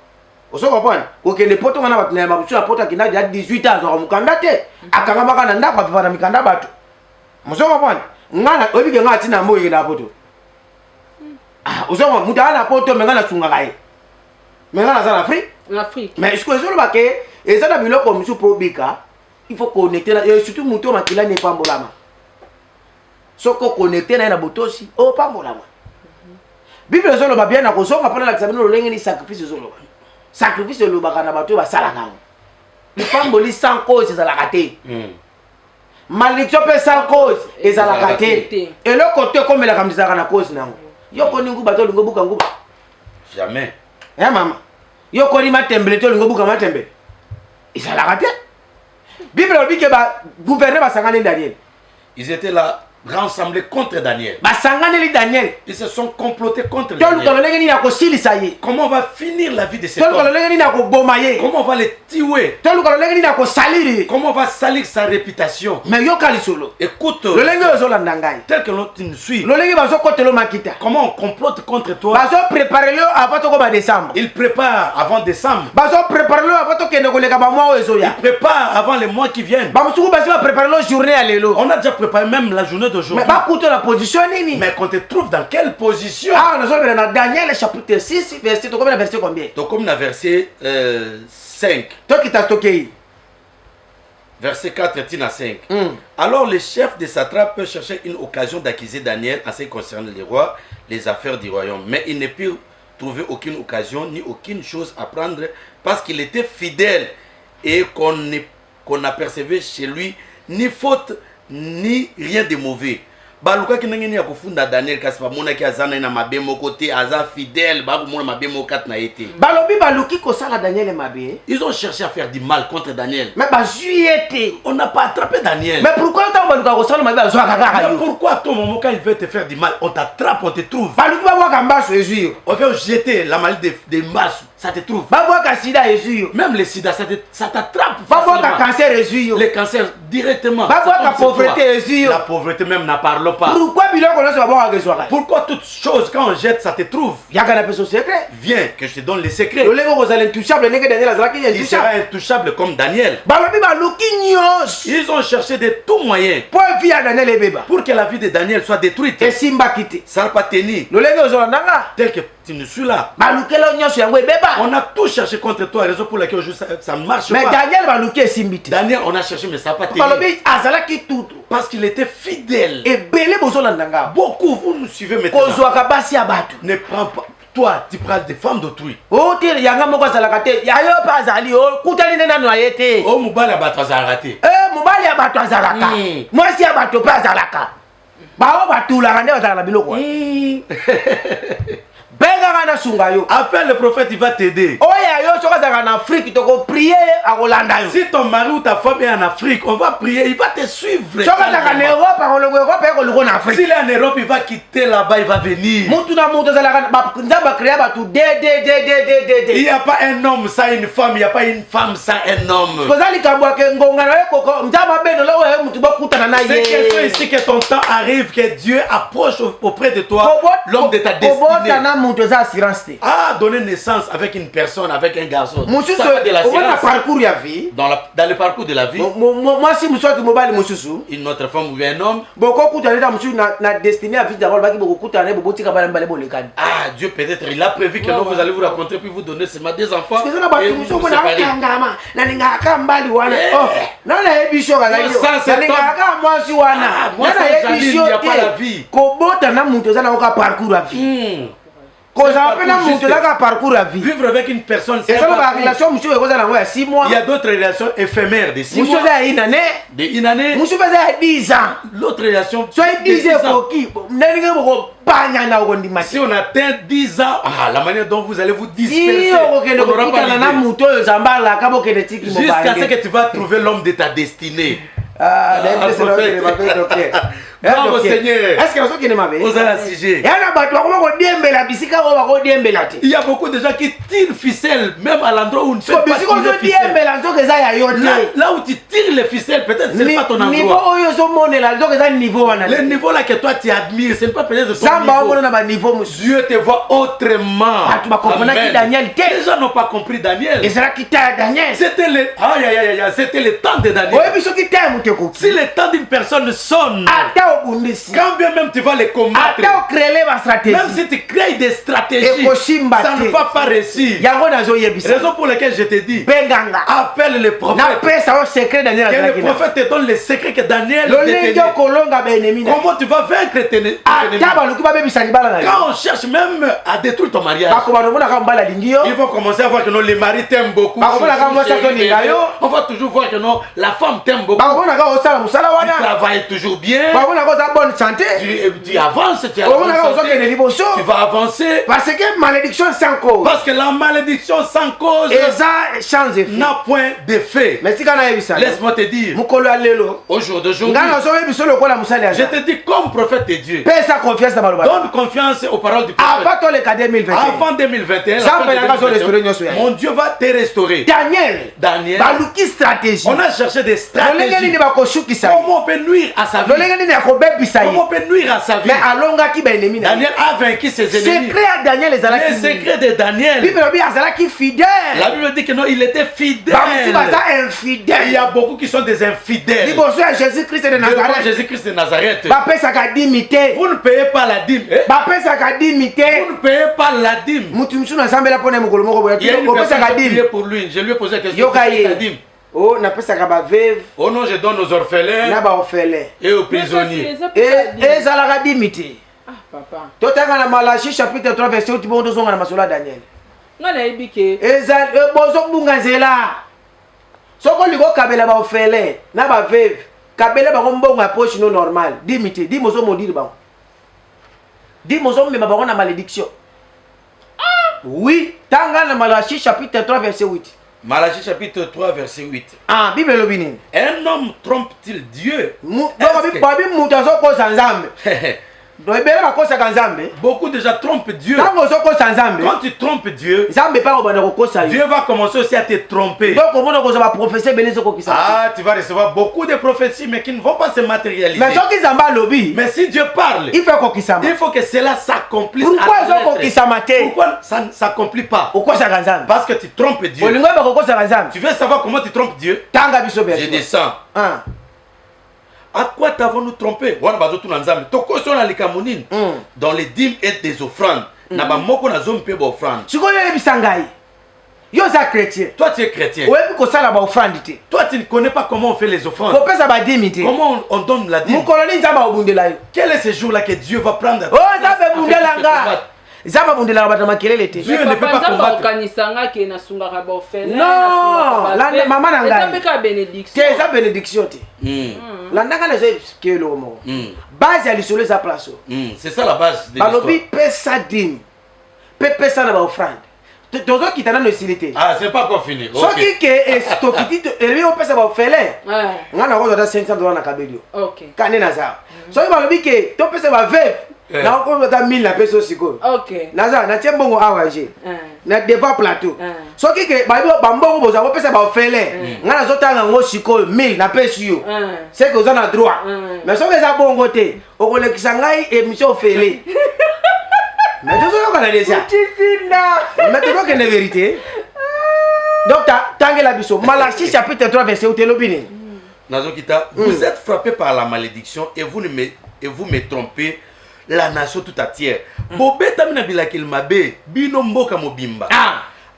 osokopana kokende poto ngana bato na bamosusu na poto akenda ya 18 ans azwaka mokanda te akangamaka na ndako aviva na mikanda bato mosokopana ngana oyebike nga atina mbo ekenda na poto osoko moto aa na poto me nga nasungaka ye me nga naza na Afrique mais ce que ezoloba ke eza na biloko mosusu mpo obika il faut connecter na surtout moto makilani epambolama soki oconnecte na ye na botosi opambolama bible ezoloba bien na kozonga mpona lakisa bino lolenge ni sacrifice ezoloba sacrifice elobaka na bato oyo basalaka yango lipamboli sans cause ezalaka te malédiction mpe sans cause ezalaka te eloko te ekomelaka moto ezalaka na cause na yango yokoni nguba to olingo buka nguba jamais mama yokoni matembele to olingo buka matembele ezalaka te bible elobi ke bagouverner basangani Daniel ils étaient là rassemblés contre Daniel. Daniel. Ils se sont complotés contre Daniel. Comment on va finir la vie de cet homme? Comment on va les tuer? Comment on va salir sa réputation? Écoute, tel que l'on nous suit, comment on complote contre toi? Il prépare avant décembre. Il prépare avant les mois qui viennent. On a déjà préparé même la journée d'aujourd'hui. Mais qu'on te trouve dans quelle position? Dans Daniel chapitre 6 verset combien? Comme la verset 5. Verset 4 à 5. Alors les chefs des satrapes cherchaient une occasion d'accuser Daniel en ce qui concerne les rois, les affaires du royaume. Mais ils ne purent trouver aucune occasion ni aucune chose à prendre parce qu'il était fidèle et qu'on apercevait chez lui ni faute ni rien de mauvais. baluka ki ndenge ni ya kofunda Daniel kasi bamona ki azana na mabe moko te aza fidèle ba komona mabe moko kat na été. Balobi baluki ko sala Daniel mabe. Ils ont cherché à faire du mal contre Daniel. Mais ba juillet. On n'a pas attrapé Daniel. Mais pourquoi tant baluka ko sala mabe azwa kaka yo? Pourquoi à ton moment quand il veut te faire du mal, on t'attrape, on te trouve. Baluki ba wa kamba so ezui. On veut jeter la maladie des masses, ça te trouve. Ba wa ka sida ezui. Même le sida ça t'attrape. Ba wa ka cancer ezui. Les cancers directement. Ba wa ka pauvreté ezui. La pauvreté même n'en parlons pas. Pourquoi biloko no so ba wa ka so? Pourquoi toute chose quand on jette ça te trouve? Yaka na peso secret. Viens que je te donne les secrets. Le lego ko zalen touchable nenge Daniel azalaki Il sera intouchable comme Daniel. Balobi baluki nyos. Ils ont cherché de tout moyens Po vie ya Daniel ebeba. pour que la vie de Daniel soit détruite. Et simba kiti. Ça n'a pas tenu. Le lego zo nanga. Tel que tu ne suis là. Balukelo nyos yango ebeba. On a tout cherché contre toi, raison pour laquelle aujourd'hui ça ne marche Mais pas. Daniel baluki esimbiti. Daniel, on a cherché, mais ça n'a pas tenu. Balobi azalaki tutu. Parce qu'il était fidèle. Et belé bozo nanga. Beaucoup, vous nous suivez maintenant. Kozwa kabasi ya batu. Ne prends pas. Toi, tu prends des femmes d'autrui. Oh, tire yanga moko azalaka te. Ya yo pa azali o kutali nena no ayete. Oh, mobile a battu à raté. Mobali ya batu azalaka. Mwasi ya batu pa azalaka. Bao batula nde bazala biloko. Benga kana sunga yo. Appelle le prophète, il va t'aider. Oya yo soka zaka en Afrique toko prier a Rolanda yo. Si ton mari ou ta femme est en Afrique, on va prier, il va te suivre. Soka zaka en Europe, a Europe e ko luko na Afrique. S'il est en Europe, il va quitter là-bas, il va venir. Mutu na mutu zalaka ba nzamba créer ba tout Il n'y a pas un homme sans une femme, il n'y a pas une femme sans un homme. Kozali kambwa ke ngonga na ko nzamba beno lo we mutu ba kutana na C'est ye. question ici que ton temps arrive, que Dieu approche auprès de toi l'homme de ta destinée. A donné naissance avec une personne, avec un garçon. Mususu Ça va de la on a science. parcours ya vie. Dans le parcours de la vie, Moi si mususu mobile mususu. une autre femme ou bien un homme. Boko kutana na mususu na destinée à vie d'abord baki boko kutana bo botika bala mbale bolekani. Ah, Dieu peut-être il a prévu que vous allez vous rencontrer puis vous donner seulement des enfants. Parce que na ba et mususu vous ko na séparer. kangama na ninga ka mbali wana. Oh, na na ebisho kala yo. Ça, c'est Na ninga ka mwasi wana. Ah, moi, Na ça, na Jaline, ebisho il y a pas la vie. Ko bota na mutu za na ko parcours à vie. Ko za pe na mutu za ka parcours à vie. Vivre avec une personne, Et c'est ça un ba parcours. relation mususu ko za na ngo ya 6 mois. Il y a d'autres relations éphémères de 6 Mususu mois, za ina ne. de une année. Mususu za 10 ans. L'autre relation, So de 10 10 ans. ans ki na ninga boko banya na ko ndima. Si on atteint 10 ans, la manière dont vous allez vous Si disperser, on on n'aura pas kutana na l'idée. mutu oyo zambala ka boke de tiki mo Jusqu'à ce bange. que tu vas trouver l'homme de ta destinée. Ah, d'ailleurs, c'est prophète. Bravo, Seigneur. Est-ce que vous avez ma Vous avez un sujet. Il y a un bateau qui a bisika ko diembela te. Il y a beaucoup de gens qui tirent ficelle, même à l'endroit où on ne fait So pas bisika tirer ko ficelle. diembela zo ke za ya yo Là, te. là où tu tires les ficelles, peut-être ce n'est pas ton Niveau endroit. oyo zo monela zo ke za niveau wana. Le niveau là que toi tu admires, ce n'est pas peut-être ton Samba niveau. omo na ba niveau musu. Dieu te voit autrement. Batu ba comprendre Amen. ki Daniel te. Les gens n'ont pas compris Daniel. Et ça qui ta Daniel. C'était le... C'était le temps de Daniel. Oyo biso ki ta muteko. Si le temps d'une personne sonne, Ata obundisi. quand bien même tu vas les combattre, Ata o créer ba stratégie. même si tu crées des stratégies, Et koshimba ça ne te. va pas réussir. Yango nazo yebisa. Raison pour laquelle je te dis, Benganga. appelle le Na prophète. pesa o secret Daniel Que le azaki na. prophète te donne les secrets que Daniel Lolenge détenait. kolonga ba ennemi na. Comment tu vas vaincre tes ennemis? Ata baluki babebisa libala na yo. Quand on cherche même à détruire ton mariage, Bakobana mona ka mbala lingi yo. ils vont commencer à voir que non, les maris t'aiment beaucoup. Bah, comment la femme Chérie, doit bébé. s'attendre, yo? On va toujours voir que non, la femme t'aime beaucoup. Bakobana ka osala musala Tu wana. travailles toujours bien. Bakobana ka oza bonne santé. Tu avances, tu Bakobana ka avances. oza kende liboso. Tu vas avancer. Parce que malédiction sans cause. Parce que la malédiction sans cause Eza chance effet. n'a point d'effet. Mais tika na yebisa. Laisse-moi te dire, Mukolo alelo. au jour d'aujourd'hui, Ngana so yebiso lokola musali je aja. te dis comme prophète de Dieu, Pesa confiance na baloba. donne confiance aux paroles du prophète. Avant to le ka 2021. Avant 2021, Ça la fin de fait la raison 2021, restaurer nyonso ya. mon Dieu va te restaurer. Daniel. Daniel, Baluki stratégie. on a cherché des Lolenge nini stratégies. bakoshukisa. Comment on peut nuire à sa vie? Lolenge nini akobebisa ye. Comment on peut nuire à sa vie? Mais alongaki ba ennemi na. Daniel a vaincu ses ennemis. Secret à Daniel ezalaki. Les secrets de Daniel. Bible lobi azalaki fidèle. La Bible dit que non, il était fidèle. Bamutu baza Il y infidèle. a beaucoup qui sont des infidèles. Liboso ya Jésus-Christ de Devant Nazareth. Jésus-Christ de Nazareth. Bapesaka dimi te. Vous ne payez pas la dîme. Bapesaka dimi Vous te. ne payez pas la dîme. Mutu msusu nasambela pona mokolo moko boya. Il y a une personne Opesaka qui a prié dimi. pour lui. Je lui ai posé la question. Yoka Quelle est ta ye. dîme? Oh, napesaka ba veuve Oh non, je donne aux orphelins na ba orphelin. et aux prisonniers. Ezalaka dimi te. Ah, papa. Totanga na Malachie chapitre 3 verset 8 bon tozonga na masolo ya Daniel. Nga nayebi ke Bozo bunga nzela. Soko liko kabela ba orphelin na ba veuve. kabele bango mbongo ya poche no normal dimité di mozo modire bango di mozo mema bango na malédiction oui tanga na Malachie chapitre 3 verset 8 Malachie chapitre 3 verset 8 ah bible lobi nini un homme trompe-t-il Dieu? babi mutu azokosa nzambe doyebele bakosaka nzambe Beaucoup déjà trompent Dieu. ntango ozokosa nzambe Quand tu trompes Dieu, nzambe mpe akobanda kokosa yo Dieu va commencer aussi à te tromper. donc omona kozwa baprophésie ebele ezokokisa Ah, tu vas recevoir beaucoup de prophéties, mais qui ne vont pas se matérialiser. mais soki nzambe alobi Mais si Dieu parle, il faut ekokisama il faut que cela s'accomplisse. pourquoi à la lettre. ezokokisama te Pourquoi ça ne s'accomplit pas? okosaka nzambe Parce que tu trompes Dieu. olingo oyeba kokosaka nzambe Tu veux savoir comment tu trompes Dieu? tanga biso Je berso descends. À quoi t'avons-nous trompé? Dans les dîmes et des offrandes. sikoyo oyebisa ngai yo oza chrétien Toi tu es chrétien. oyebi kosala baofrande te Toi tu ne connais pas comment on fait les offrandes. kopesa badimi te Comment on donne la dîme. mokolo nini nzambe akobundela yo Quel est ce jour-là que Dieu va prendre? o nzambe ebundelanga nzambe abundelaka bato ya makelele te Dieu ne peut pas combattre. okanisanga ke nasungaka baofele non mama na ngai ezambeka te bénédiction eza bénédiction te landanga nazo ke eloko moko base ya lisolo eza place C'est ça la base de balobi l'histoire. pesa dime mpe pesa na baofrande tozokita nano esili te Ah, c'est pas encore fini. soki ke tokiti elebi opesa baofele ngai nakozwa ta 500 dollars na kabeli yo ok kande naza soki balobi ke topesa baveve nakokozwa ta 1000 na peso sikoyo ok naza natie mbongo awa je na devant plateau soki ke bambongo bozwa bopesa baofele ngai nazotanga yango sikoyo 1000 napesi yo seke oza na droit mais soki eza bongo te okolekisa ngai émission ofele mais tozokokana deja mais tozokende vérité donc tangela biso Malachie chapitre 3 verset utelobi nini Nazokita, vous êtes frappé par la malédiction et vous me trompez la nation tout entière. Bobeta mina bilakil mabe, bino mboka mobimba.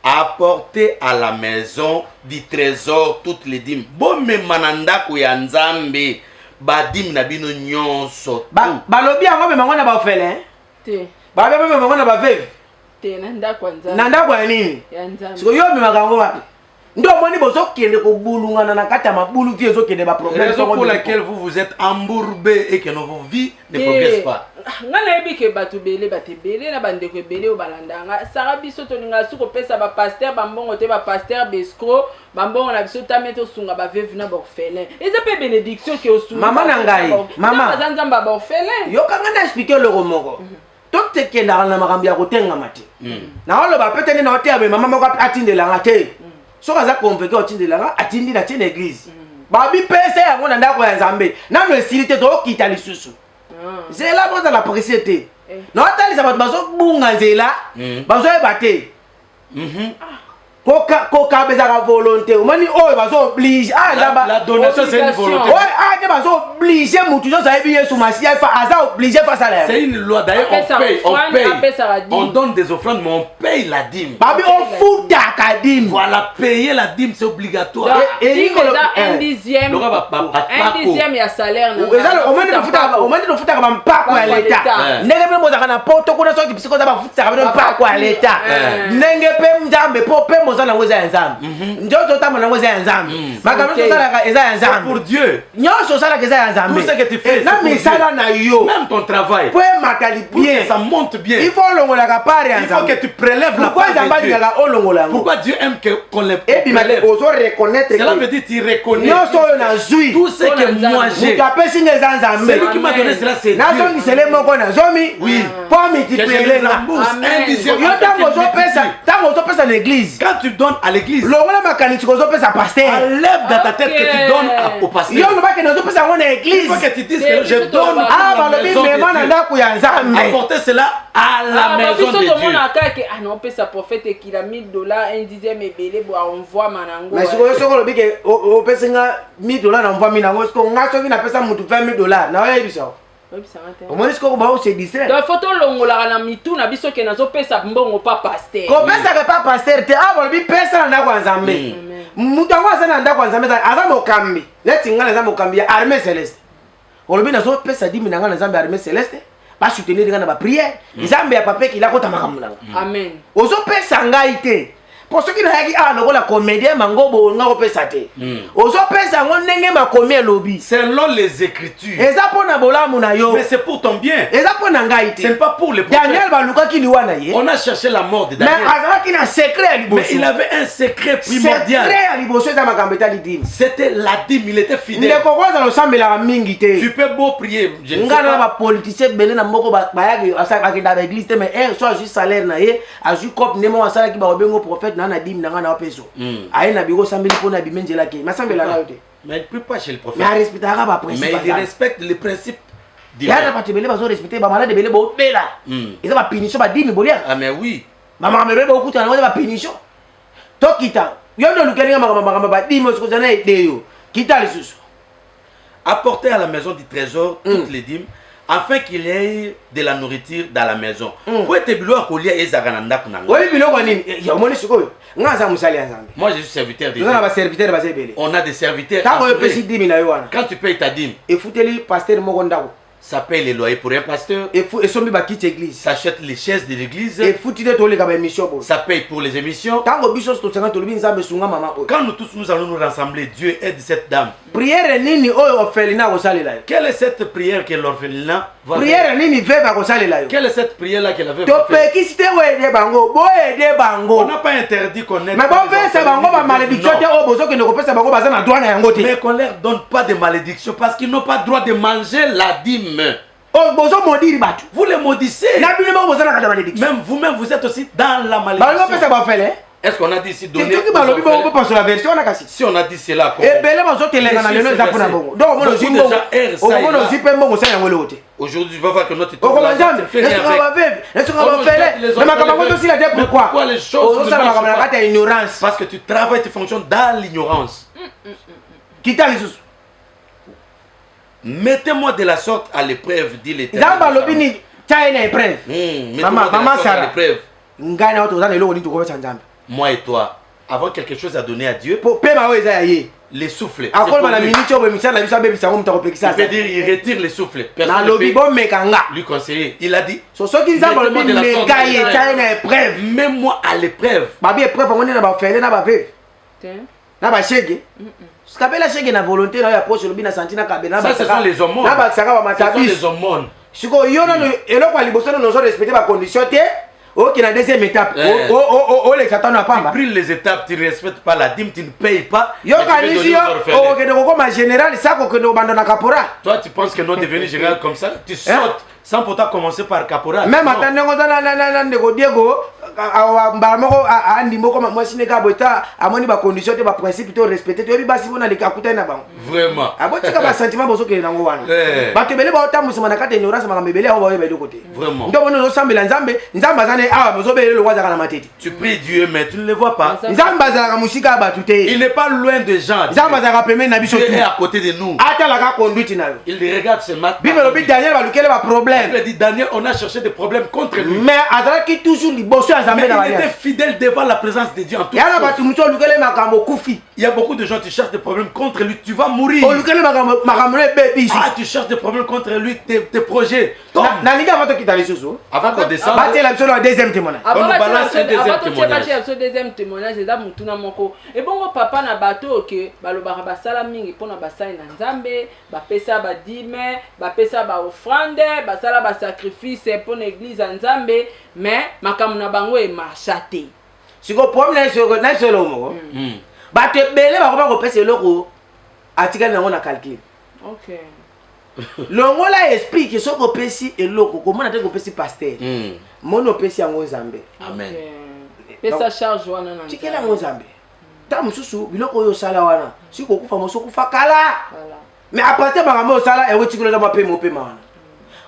Apportez à la maison du trésor toutes les dîmes. Bon me mananda ko ya nzambe, badim na bino nyonso. Balobi yango memango na baofele te babe memango na baveve te na ndako ya nzambe na ndako ya nini ya nzambe siko yo memaka yango wapi ndo omoni bozokende kobulungana na kati ya mabulu ti ezokende baproblème Raison pour laquelle vous vous êtes embourbé et que vos vies ne progressent pas. nga nayebi ke bato bele bato ebele na bandeko ebele oyo balandanga sara biso tolingaka soki kopesa bapaster bambongo te bapaster bescro bambongo na biso tame tosunga baveve na baorphelin eza mpe bénédiction ke osunga mama na ngai mama aza nzambe ya baorphelin yokanga na explike eloko moko totekendaka na makambo ya kotengama te naoloba pe tende na oteya be mama moko atindelanga te soki aza konveke otindelanga atindi na tie na église babi pesa yango na ndako ya nzambe nano esili te tookita lisusu nzela bozala presse te naotalisa bato bazobunga nzela bazoyeba te kokabezaka volonté omoni oyo bazooblige La donation c'est une volonté. ate bazooblige mutu nyonso ayebi yesu masiya aza oblige fasala yango C'est une loi. D'ailleurs, on donne des offrandes, mais on paye la dîme. babi ofutaka dime Voilà, payer la dîme, c'est obligatoire. un dixième ya salaire omoni tofutaka bampako ya leta ndenge mpe bozaka na poto kuna soki bisiko oza bafutaka bino mpako ya leta ndenge mpe nzambe po mpe moza nango eza ya nzambe nzoto otambola nango eza ya nzambe makambo nyonso osalaka eza ya nzambe Pour Dieu, nyonso osalaka eza ya nzambe tout ce que tu fais, na c'est pour misala na yo même ton travail, po ematali pour bien que ça monte bien. il faut olongolaka pare ya Il faut que nzambe tu prélèves la pourquoi part nzambe de Dieu. alingaka olongola yango Pourquoi Dieu aime qu'on les ebima prélève? ozo reconnaître Cela veut dire que tu reconnais nyonso oyo nazwi tout ce que moi j'ai. moto apesi nga eza nzambe Celui qui m'a donné cela, c'est Dieu. nazongisele moko nazomi Oui. po Que je multipliele lui nga rembourse Amen. un dixième. yo avec une multitude. ntango ozopesa na église Quand tu donnes à l'église, longola makanisi kozopesa paster enlève dans ta tête que tu donnes au pasteur. yo lobaki nazopesa yango na Il église faut que tu dises que je donne ah à la balobi maison de mema na Dieu. ndako ya nzambe Apportez cela à la maison de Dieu. tomona kake naopesa prophète ekila 1000 $, un dixième ebele bo aenvoiema nango mais sikoyo soki olobi ke opesi nga $1000 na mvwami nango siko nga soki napesa mutu $20,000 naoyebisa omoni sikoyo baose distraire donc fo tolongolaka na mitu na biso ke nazopesa mbongo pa paster kopesaka pa paster te awa balobi pesa na ndako ya nzambe mutu yango aza na ndako ya nzambe aza mokambi neti ngai naza mokambi ya armée céleste olobi nazopesa 10 na ngai na nzambe ya armée céleste basoutenir ngai na bapriere nzambe ya papa ekili akota makambo nanga amen ozopesa ngai te pour ceux qui n'ont pas la comédien mango nga opesa te ozo pesa ngo ndenge makomi elobi selon les écritures. eza pona bolamu na yo Mais c'est pour ton bien. eza pona ngai Ce n'est te pas pour les prophètes. Daniel baluka ki liwana ye On a cherché la mort de mais Daniel. azalaki na secret ya Mais liboso il avait un secret primordial. secret ya liboso eza makambo etali dimi C'était la dîme, il était fidèle. ndeko koza losambelaka mingi te Tu peux beau prier. Je ne sais nga na pas. bapoliticien bele na moko bayaki akenda baeglise te mais so azwi salaire na ye azwi cope ndemo asalaki bakobengo prophète na na dimi nanga na wapeso aye na biro osambeli mpo na bime nzela ke masambela nayo te Mais il ne prie pas chez le prophète. mais arespectaka Mais baprincipe il respecte les principes yada divins. bato ebele bazorespecte bamalade ebele bobela eza bapunition badimi boliaka Ah mais oui. bamakambo ebele bokutana nango eza bapunition tokita yo nde olukelinga makambo badimi osikoza na edeyo kita lisusu Apporter à la maison du trésor toutes les dîmes afin qu'il y ait de la nourriture dans la maison. Pour être bilo akolia ezaka na ndako na ngai. oyi biloko nini omoni sikoyo nga aza mosali ya nzambe Moi je suis serviteur de toza na Dieu. baservitere baza ebele On a des serviteurs. ntango oyo assurés. opesi dimi na yo wana Quand tu payes ta dîme, efuteli paster moko ndako ça paye les loyers pour un pasteur, esombi bakiti église ça achète les chaises de l'église, efuti te toleka baémission boye ça paye pour les émissions. ntango biso tosenga tolobi nzambe esunga mama oyo Quand nous tous nous allons nous rassembler, Dieu aide cette dame. priere nini oyo ofelina akosalela yo Quelle est cette prière que l'orphelinat va faire? priere nini veve akosalela yo Quelle est cette prière-là qu'elle avait fait? topekisi te boyede bango boyede On bango n'a pas interdit qu'on aide. me bopesa bango bamalédiction te oyo bozokende kopesa bango baza na droit na yango te Mais qu'on leur donne pas de malédiction parce qu'ils n'ont pas droit de manger la dîme. oyo bozomodiri bato Vous les maudissez. na bino moko boza na kati ya malédiction Même vous-même, vous êtes aussi dans la balingi malédiction. opesa bafele Est-ce qu'on a dit ici donner soki aux balobi bongo orphelins? bopasola version wana kasi Si on a dit cela, comment? ebele bazotelenga na lelo eza mpona bongo donc omona ozwi mbongo okomona ozwi mpe mbongo osala yango eloko te Aujourd'hui, tu vas voir que notre okoma nzambe nesunga baveve nesunga bafele me makambo yango tosila te pourquoi ozosala makambo na kati ya ignorance Parce que tu travailles, tu fonctionnes dans l'ignorance. kita lisusu Mettez-moi de la sorte à l'épreuve, dit l'Éternel. nzambe alobi nini tia ye na épreuve Mettez-moi Maman, de la maman sorte à Sarah. l'épreuve. ngai na yo toza na eloko nini tokopesa nzambe Moi et toi, avons quelque chose à donner à Dieu. pema oyo eza ya ye Les souffles. akoloba na miniti oyo boye misala na biso abebisa yango moto akopekisa Il veut dire, il retire les souffles. Personne ne nalobi peut bomeka nga lui conseiller. Il a dit, so soki nzambe alobi Mettez-moi de la sorte meka à ye l'épreuve. tia ye na épreuve mets-moi à l'épreuve. babi épreuve yango nde na bafele na baveve na bashege sikapela shege na volonté na oyo aproche olobi na santi na kabe Ça, ce sont les hormones. na bakisaka Ce sont bamatabisi les hormones. sikoyo yo nano eloko ya liboso nano ozorespecte bacondition te oyoki na deuxième étape olekisa tano ya Tu pamba brûles les étapes, tu ne respectes pas la dîme, tu ne payes pas. yo mais tu veux kanisi donner yo aux orphelins. okokende kokoma général sa kokende kobanda na caporal Toi, tu penses que nous devenus général comme ça? Tu sautes sans pourtant commencer par caporal. même Non. ata ndenge oza na ndeko diego mbala moko andi moko mwasi ndenge aboye ta amoni bacondition te baprincipe te orespecte te oyebi basi mpo na leki akutani na bango Vraiment. abotika basentiment bozokende nango wana bato ebele baotambwisama na kati ya ignorance makambo ebele yango baoyeba eloko te Vraiment. nde omoni ozosambela nzambe nzambe aza ne awa bozobele eloko azalaka na matete Tu pries Dieu, mais tu ne le vois pas. nzambe azalaka mosika ya bato te Il n'est pas loin des gens. nzambe azalaka pembeni na biso Dieu tu est à côté de nous. atalaka conduite na yo Il regarde ce matin. bible elobi daniel balukele baproblème Il dit Daniel, on a cherché des problèmes contre lui. mais azalaki toujours liboso ya nzambe Mais na il était baliasi fidèle devant la présence de Dieu en tout yana bato mosu olukele makambo okufi Il y a beaucoup de gens, tu cherches des problèmes contre lui, tu vas mourir. olukele makambo no ebebi Ah, tu cherches des problèmes contre lui, tes projets. Tombe. nalingi ava tokita lisusu Avant qu'on descende, batiela biso na deuxième témoignage On nous balance un deuxième témoignage. biso deuxième témoignage eza mutuna moko ebongo papa na bato oke balobaka basala mingi mpona basali na nzambe bapesa badime bapesa baofrande basala basacrifice mpona église ya nzambe mais makambo na bango emarcha te siko problème na biso eloko moko bato ebele bakoma kopesa eloko atikali nango na calcul okay. longola esprit ke soki opesi eloko komona te kopesi paster moni opesi yango nzambe Amen. pesa charge wana na tikeli yango nzambe ta mosusu biloko oyo osala wana soki okufa mosu okufa kala mais apartir makambo osala ewe tikoloza mapema opema wana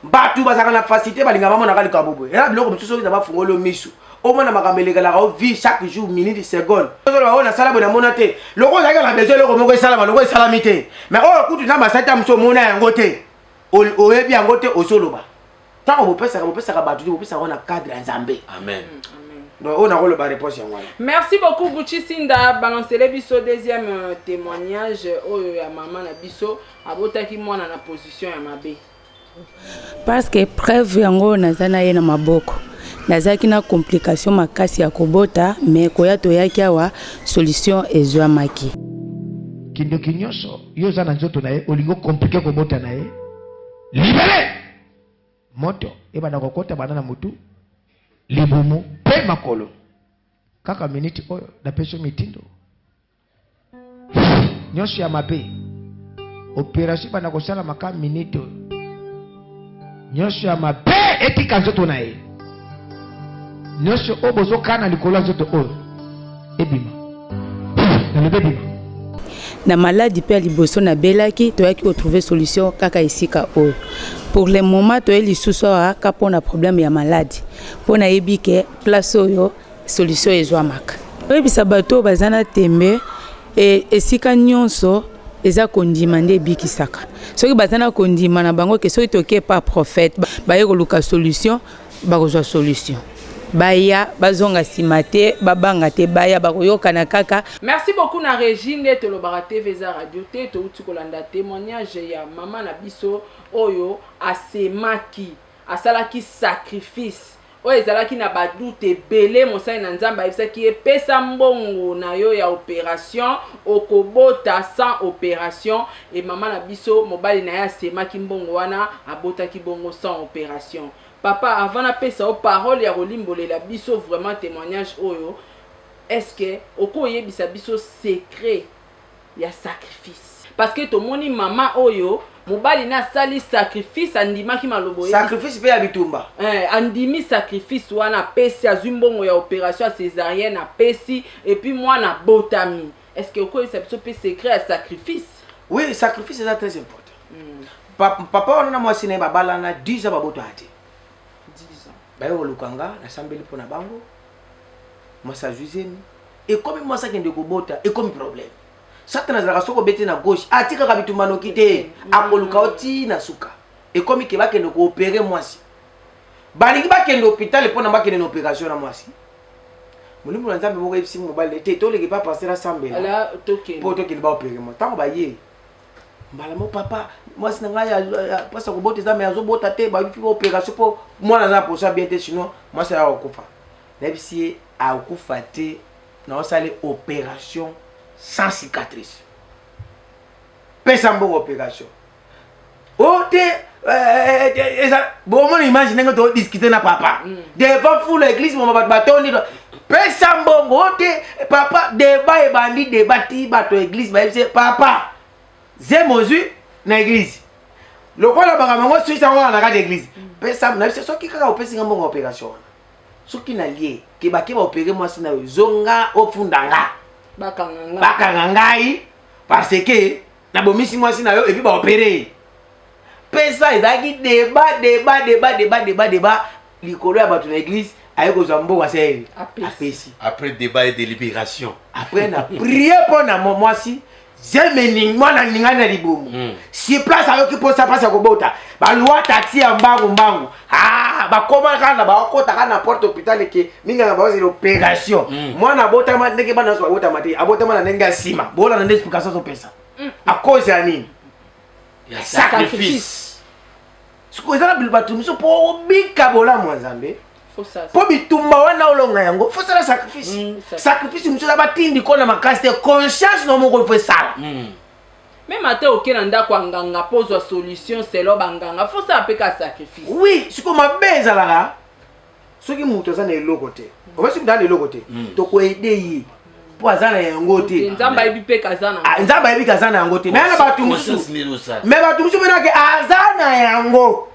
bato bazalaka na facilité balingaka bamonaka likambo boye ela biloko mosusu oyo eza bafungoli miso omona makambo elekelaka ovie chaque jour minute seconde oyo nasala boye namona te loko ozalaki na besoin eloko moko esalama loko esalami te mais oyo kutu nzambe asali ta mosu omona yango te oyebi yango te osoloba ntango bopesaka bato te bopesaka na cadre ya nzambe Amen. donc oyo nakoloba réponse yango wana merci beaucoup Gucci Sinda balancele biso deuxième témoignage oyo ya mama na biso abotaki mwana na position ya mabe parce que preuve yango naza na ye na maboko nazalaki na complication makasi ya kobota mais koya toyaki awa solution ezwamaki. Kindoki nyonso yo oza na nzoto na ye olingo komplike kobota na ye libele moto ebanda kokota bana na mutu libumu mpe makolo kaka miniti oyo napesi mitindo nyonso ya mabe opération banda kosala maka miniti oyo nyonso ya mabe etika nzoto na ye nyonso oyo bozokana likolo ya nzoto oyo ebima nalobi ebima na maladie pe liboso na belaki toyaki retrouver solution kaka esika oyo. Pour le moment toye lisusu awa ka mpona problème ya maladie mpona yebi ke place oyo solution ezwamaka. Oyebisa bato oyo baza na tembe esika nyonso eza kondima nde ebikisaka. Soki baza na kondima na bango ke soki toke pa prophète baye koluka solution bakozwa solution. Baya bazonga simate babanga te baya bakoyokana kaka. Merci beaucoup na Régine te lobara TV za radio te to uti kolanda témoignage ya mama na biso oyo asemaki asalaki sacrifice oyo ezalaki na badute ebele mosali na nzambe ayebisaki epesa mbongo na yo ya opération okobota sans opération et mama na biso mobali na ye asemaki mbongo wana abotaki bongo sans opération. Papa, avant de passer aux paroles, il y a la biso vraiment témoignage oyo. Est-ce que oko yebisa biso secret il y a sacrifice? Parce que to moni maman oyo, mobali na sali sacrifice andima ki malobo. Sacrifice pe ya bitumba. Andimi sacrifice wana pesi azumbongo ya opération césarienne a pesi et puis moi na botami. Est-ce que oko yebisa biso pe secret à sacrifice? Oui, sacrifice est très important. Papa on a moi sine babala na 10 ans babota ati. Bayo lukanga na sambeli pona bango masa juzeni et comme moi ça qui ndeko bota et comme problème ça tena zaka soko bete na gauche atika ka bitumano kite akoluka oti na suka et comme ke bakende ko opérer mwasi balingi bakende hôpital pona bakende na opération na mwasi mulimu nzambe moko epsi mobile te to leki pa passer la sambeli ala toke poto ke ba opérer mo tango ba ye mbala mo papa moi si nanga ya pasa ko bota za me azo bota te ba fi opération po moi na za posa bien te sinon moi ça a okufa na bisi a okufa te na osale opération sans cicatrice pesa mbongo opération o te bon mon imagine nga to discuter na papa devant fou l'église mo ba batondi pesa mbongo te papa débat e bandi débati bato église ba papa Zemozu na église. Le quoi la bangamango suit ça on a l'église. Pesa na biso soki kaka opesi nga mbongo opération. Soki na lié ke ba opérer moi sina zonga ofundanga. Bakanga ngai parce que na bomisi moi sina yo et puis ba opérer. Pesa ezaki débat likolo ya bato na église aye ko zambo wa sel. Apesi. Après débat et délibération. Après na prier pour na moi si Zemeni mwana ningana libumu. Si place ayoki posa pasa kobota. Ba loi taxi ya mbangu. Ba koma kana ba okota kana porte hôpital ke minga na baozi l'opération. Mwana bota ma ndeke bana so bota mate. Abota mana nenga sima. Bola na explication so pesa. A cause ya nini? Ya sacrifice. Siko ezala bilbatu miso po bika bola mwanzambe. Po bitumba wana olonga yango faut ça sacrifice sacrifice muso la batindi kona makasi te conscience no moko faut ça même ate okena ndako nganga pozwa solution selo banganga faut ça apeka sacrifice oui siko mabeza la soki muto za na eloko te o basi ndana eloko te to ko aider yi po azana yango te nzamba ibi pe kazana nzamba ibi kazana yango te mais na batu musu mais batu musu mena ke azana yango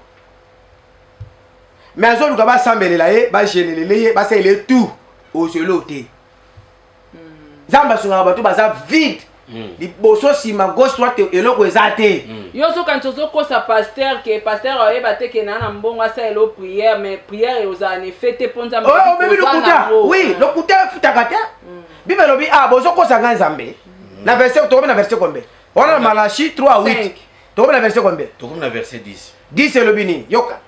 mais azoluka basambelela ye bagenelele ye basele tout ozelo te nzamba sunga bato baza vide liboso sima gauche droite eloko eza te yo so quand ozo kosa pasteur ke pasteur oyeba te ke na mbongo aselo prière mais prière oza en effet te ponza mbongo oh mais lokuta oui lokuta futaka te bible lobi bozo kosa nga nzambe na verset to na verset combien on a Malachi 3:8 to na verset combien to na verset 10 10 elobini yoka.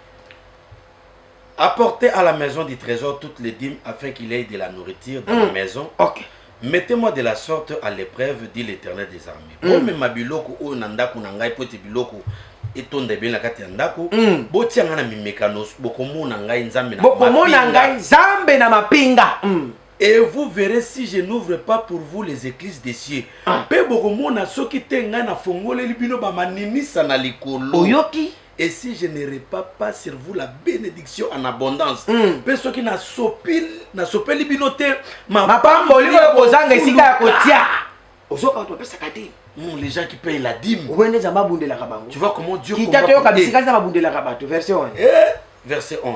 Apportez à la maison du trésor toutes les dîmes afin qu'il y ait de la nourriture dans la maison. Okay. Mettez-moi de la sorte à l'épreuve, dit l'Éternel des armées. Pour me mabiloko ou nanda kunangai pote biloko etonda bien na kati ya ndako botia nga na mimekano bokomona ngai nzambe na bokomona ngai nzambe na mapinga et vous verrez si je n'ouvre pas pour vous les églises des cieux pe bokomona soki te ngai na fongoleli bino bamaninisa na likolo oyoki et si je ne répare pas sur vous la bénédiction en abondance pe soki na sopeli bino te mapamboli oyo kozanga esika ya kotia ozoka to pesa kati les gens qui payent la dîme. Tu vois comment Dieu verset 11. Verset 11.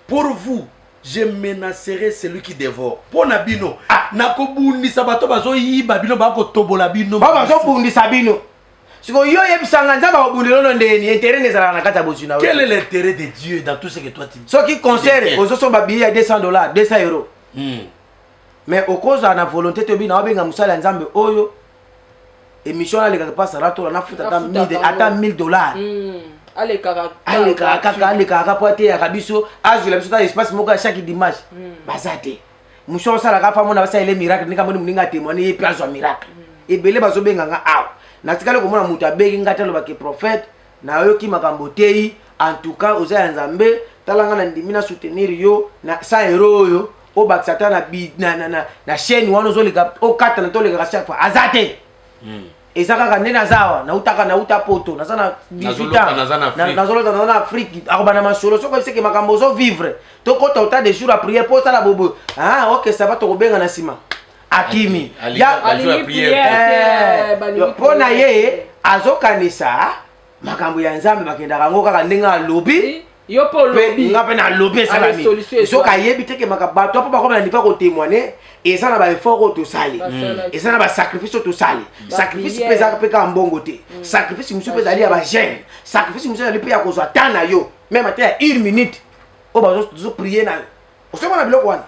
Pour vous, je menacerai celui qui dévore. Pour Nabino, nakobundi sabato bazo yiba bino bako tobola bino. Baba zo bundi sabino. Siko yo yebisanga nzaba obundi lono ndeni intérêt nezala na kata bozina. Quel est l'intérêt de Dieu dans tout ce que toi tu dis? Ce qui concerne ozo so babiye à $200, 200 euros. Mais au cause de la volonté de bien abenga musala nzambe oyo émission là les gars passe rato na futa ata $1000. Allez kaka pote ya kabiso azula biso ta espace moko chaque dimanche. Bazate. Musho sala ka famo na basa ile miracle nika moni muninga témoigner et puis miracle. Et belé bazo benga nga aw. Na tikale ko mona mutu abeki ngata lo ba ke prophète na yo ki makambo tei en tout cas oza nzambe talanga na ndimina soutenir yo na 100 euros yo o bakisata na chaîne wano zolika o kata na toleka chaque fois azate ezaka kanena zawa na uta poto na sana 18 ans na zolota na Afrique akobana masolo soko seke makambo zo vivre to kota uta des jours à prier pour ça la bobo OK ça va to kobenga na sima akimi ya prière pona ye azokanisa makambo ya nzambe bakenda kango kaka ndenga lobi yo po lobi ngape na lobi salami soka yebi teke makabato apo bakoma na nifa ko témoigner et ça na ba effort ko to sali et ça na ba sacrifice to sali sacrifice pesa peka mbongo te sacrifice musu pesa ali ya ba jeune sacrifice musu ali pe ya kozwa tana yo même ata 1 minute o ba zo prier na o sema na biloko wana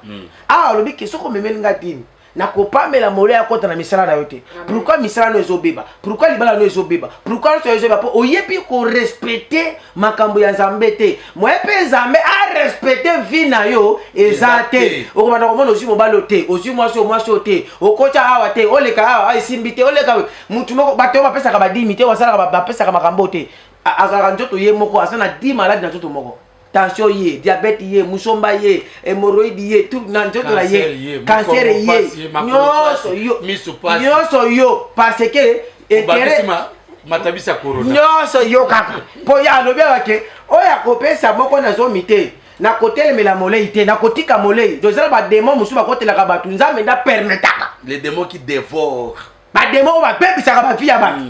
lobi ke soko memeli ngatini na kopamela mole ya kota na misala na yote. Pourquoi misala no ezobeba? Pourquoi libala no ezobeba? Pourquoi so ezobeba po oyebi ko respecter makambo ya Nzambe te. Moyepe Nzambe a respecter vie na yo ezate. Okomana komona ozi mobalo te, ozi mwaso te, okocha hawa te, oleka hawa isimbi te, oleka mutu moko bato bapesa ka badimi te, wasala ka bapesa ka makambo te. Azaka njoto ye moko asana 10 malade na njoto moko. Tension ye, diabète ye, musomba ye, hémorroïde ye, tout n'importe la ye, cancer ye, nyoso yo, parce que intérêt matabisa corona. Nyoso yo kaka. Po ya lobe wake, oya kopesa moko na zo mite. Na kotele mela molei te, na kotika molei. Dozela ba démon musu ba kotela ka batu nzambe nda permetaka. Les démons qui dévorent. Ba démon ba pebisa ka ba vie ya batu.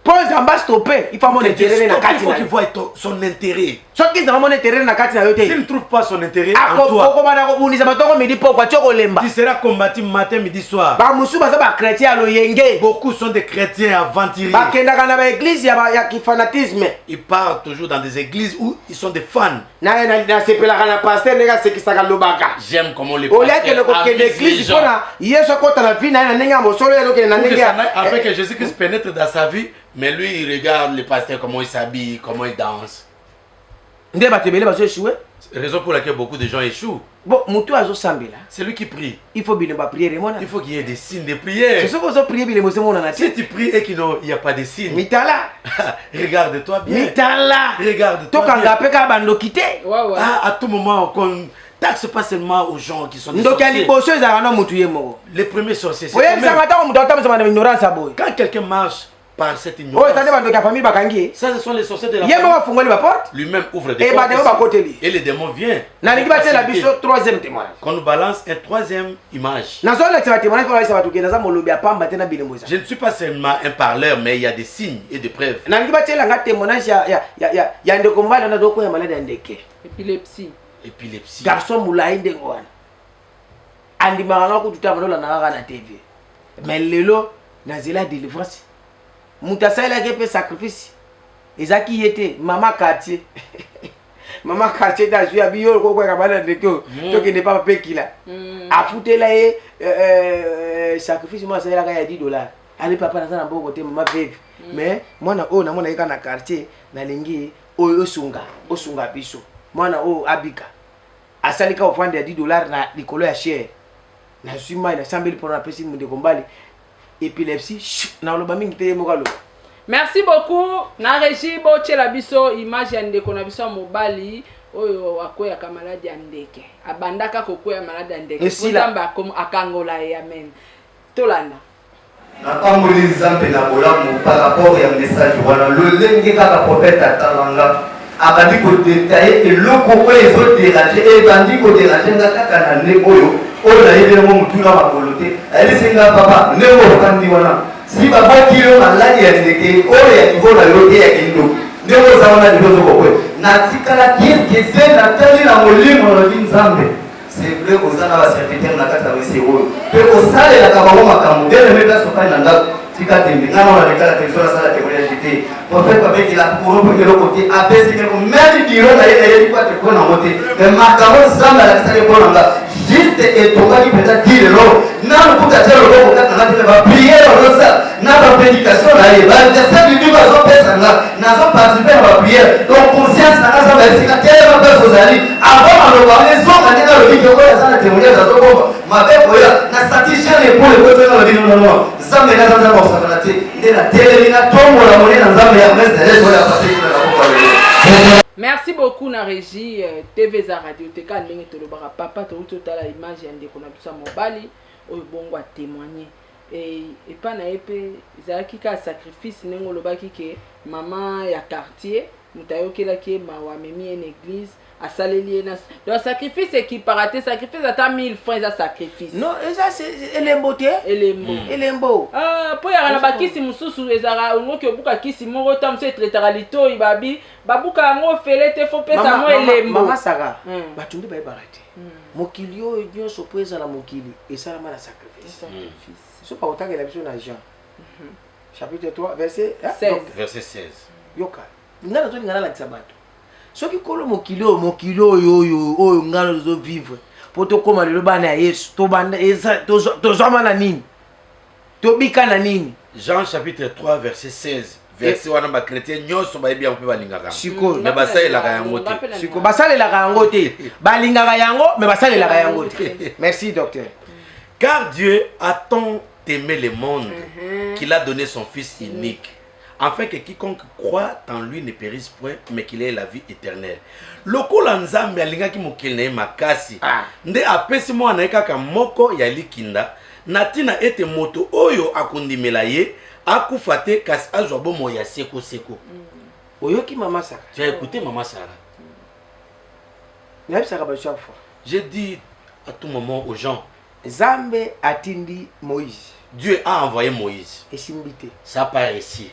Pour Nzamba stopper, il faut mon intérêt na kati. Il faut qu'il voie son intérêt. Ce qui est mon intérêt na kati na yote. S'il ne trouve pas son intérêt en toi, tu seras combattu matin, midi, soir. Beaucoup sont des chrétiens aventuriers. Ils partent toujours dans des églises où ils sont des fans. J'aime comment les pasteurs afin que Jésus-Christ pénètre dans sa vie. Mais lui, il regarde les pasteurs, comment ils s'habillent, comment ils dansent. Raison pour laquelle beaucoup de gens échouent. C'est lui qui prie. Il faut qu'il y ait des signes de prière. Si tu pries et qu'il n'y a pas de signes, regarde-toi bien. Regarde-toi bien. À tout moment, qu'on taxe pas seulement aux gens qui sont des sorciers. Les premiers sorciers, c'est quand quelqu'un marche par cette ignorance. Ça, ce sont les sorciers de la famille. Lui-même ouvre des portes et les démons viennent. Qu'on nous balance une troisième image. Je ne suis pas seulement un parleur, mais il y a des signes et des preuves. Épilepsie. Garçon moulaï de Gohan. Andi maranga kututa na TV. Mais lelo nazela délivrance. Mutasala kepe sacrifice. Ezaki yete mama quartier. Mama quartier da zuya biyo ko kwa kabana ndeko. To ki ne pas pekila. Afutela sacrifice moi ça la ya $10. Allez papa na sana mboko te mama baby. Mais mwana o na mwana yeka na quartier na lingi oyo osunga biso. Mwana o abika. Asalika ofande ya $10 na likolo ya share. Na sima na 100,000 pour na pesi munde kombali. Épilepsie na loba mingi te mokalo. Merci beaucoup. Na régie bochela biso image ya ndeko na biso mobali oyo akoya ka malade ya ndeke. Abandaka kokoya malade ya ndeke. Kutamba akangola ya amen. Tolanda. Nakambuli zampe na bolamu par rapport ya message wana lolenge kaka prophète atalanga abandi ko détailler eloko oyo ezoderage ebandi koderage nga kaka na ndeko oyo nayebeli ngo mutu na makolo te alisinga papa ndeko ofandi wana si baboki yo maladi ya ndeke oyo ya niveau na yo te ya kindoki ndeko ozawana liboso kokwe natikala kieskese natali na molimo olobi nzambe c'est vrai ozana baserviteur na kati ya wese oyo mpe osalelaka bango makambo ndele meta sofani na ndako tika tembe ngana wana lekala television asala témoignage te prophète babekela koropo keloko te apesi keloko meme biro na ye nayebi kwa te kona ngo te me makambo nzambe alakisaki mpona nga juste etongaki mpenza ti lelo namokuta te loboko kaka nga te bapriere ozosala na baprédication na ye baverset bibi bazopesa nga nazoparticipe na bapriere donc conscience na nga nzambe esika telema mpe kozali avant maloba ezonga ndenge alobiki oyo aza na témoignage azobomba mabe koya na satisfaire epole kotenga lobi nonono nzambe naza nzambe osakana te nde na telemi na tombola monene nzambe ya mesdeles oyo apasekila na kokwa. Merci beaucoup na régie TV za radio teka ndenge tolobaka papa touti otala image ya ndeko na biso mobali oyo bongo a témoigner et pas na epe ezalaki ka sacrifice ndenge olobaki ke mama ya quartier mutayokelaki mawa memi en église asaleli na donc sacrifice équiparate sacrifice ata 1000 francs za sacrifice non eza c'est elembo te elembo po ya na bakisi mususu ezara ngoki obuka kisi moko ta mse traitera litoi babi babuka yango fele te fo pesa mo elembo mama saka batumbi bayebaka te mokili oyo nyonso po ezala mokili esalama na sacrifice so pakotakela biso na Jean chapitre 3 verset 16 yoka ngana to ngana lakisa bato soki kolo mokili oyo ngana zo vivre po tokoma lelo bana ya Yesu to banda tozwama na nini tobika na nini. Jean chapitre 3 verset 16 verset wana ba chrétien nyonso bayebi yango pe balingaka siko me basalelaka yango te siko basalelaka yango te balingaka yango me basalelaka yango te. Merci docteur. Car Dieu a tant aimé le monde qu'il a donné son fils unique afin que quiconque croit en lui ne périsse point mais qu'il ait la vie éternelle. Lokola nzambe alingaki mokili na ye makasi nde apesi mwana na ye kaka moko ya likinda na ntina ete moto oyo akondimela ye akufa te kasi azwa bomoi ya seko seko. Oyoki mama Saka? Tu as écouté maman Sarah? J'ai dit à tout moment aux gens, Zambe atindi Moïse. Dieu a envoyé Moïse. Esimbite. Ça part ici.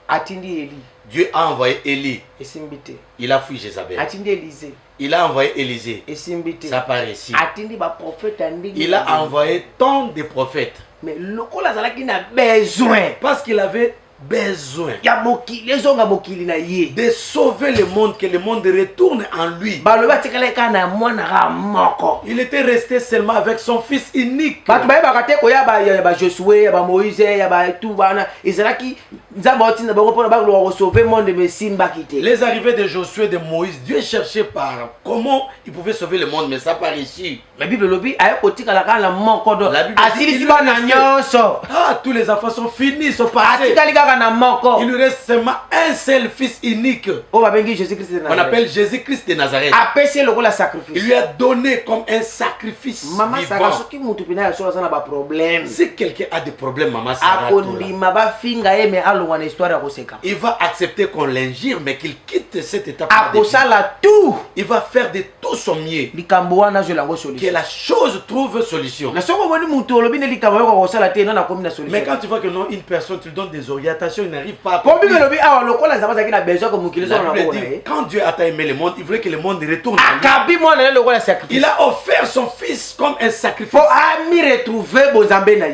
Atindi Élie. Dieu a envoyé Élie. Esimbite. Il a fui Jézabel. Atindi Élisée. Il a envoyé Élisée. Esimbite. Ça part ici. Atindi ba prophète andingi. Il a envoyé tant de prophètes. Mais lokola zalaki na besoin. Parce qu'il avait besoin ya mokili ezonga mokili na ye de sauver le monde, que le monde retourne en lui. Baloba tikaleka na mwana ga moko. Il était resté seulement avec son fils unique. Batu ba bakate ko ya ba Josué ya ba Moïse ya ba tout bana ezalaki nzamba otina bango pona ba ko sauver monde mais simba kité. Les arrivées de Josué, de Moïse, Dieu cherchait par comment il pouvait sauver le monde, mais ça par ici. La Bible lobi ay ko tikalaka na moko do. La Bible dit bana nyonso. Ah, tous les enfants sont finis, sont passés. Il lui reste seulement un seul fils unique. On appelle Jésus-Christ de Nazareth. Il lui a donné comme un sacrifice vivant. Si quelqu'un a des problèmes, maman Sarah, il va accepter qu'on l'injure, mais qu'il quitte cette étape. Il va faire de tout son mieux que la chose trouve solution. Mais quand tu vois que non, une personne, tu lui donnes des orientations, il n'arrive pas à accomplir. Quand Dieu a aimé le monde, il voulait que le monde retourne à lui. Il a offert son fils comme un sacrifice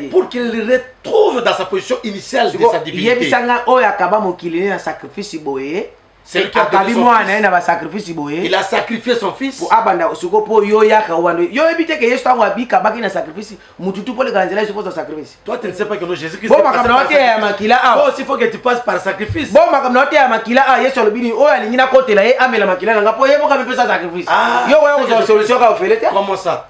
pour qu'il retrouve dans sa position initiale de sa divinité. C'est lui qui a donné son fils. Il a sacrifié son fils. Oh, toi tu ne sais pas que Jésus-Christ il faut que tu passes par sacrifice. Comment ça?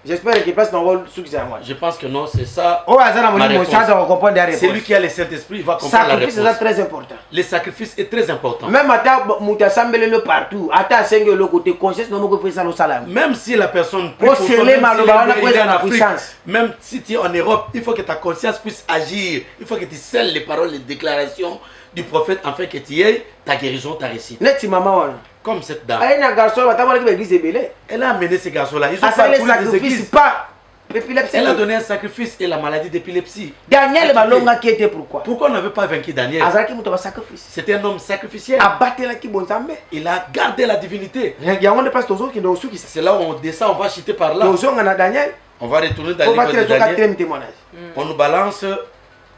J'espère qu'il passe dans le rôle succès à moi. Je pense que non, c'est ça. Oh, Azana ma Moni, réponse. ça va comprendre des réponses. C'est lui qui a le Saint-Esprit, il va comprendre la Sacrifice, réponse. c'est très important. Le sacrifice est très important. Même à Mouta Sambele partout, à ta Senge le côté conscience, nous avons fait ça au salam. Même si la personne prie Oh, pour c'est toi, les même s'il malobas, on a est besoin en de la Afrique, puissance. même si tu es en Europe, il faut que ta conscience puisse agir. Il faut que tu scelles les paroles, les déclarations du prophète afin que tu aies ta guérison, ta réussite. Net maman. Comme cette dame. Aïe, un garçon, Elle a amené ces garçons-là. Ils ont ça les parcouru les sacrifices églises. pas. Épilepsie. Elle a donné un sacrifice et la maladie d'épilepsie. Daniel Balonga qui était pourquoi? Pourquoi on n'avait pas vaincu Daniel? Azaki Mouta sacrifice. C'était un homme sacrificiel. Abattre la qui bon sambe. Il a gardé la divinité. Il y a un passe toujours qui doit aussi. C'est là où on descend, on va chuter par là. Nous on a Daniel. On va retourner dans On va le livre tirer de sur Daniel. 4e témoignage. On nous balance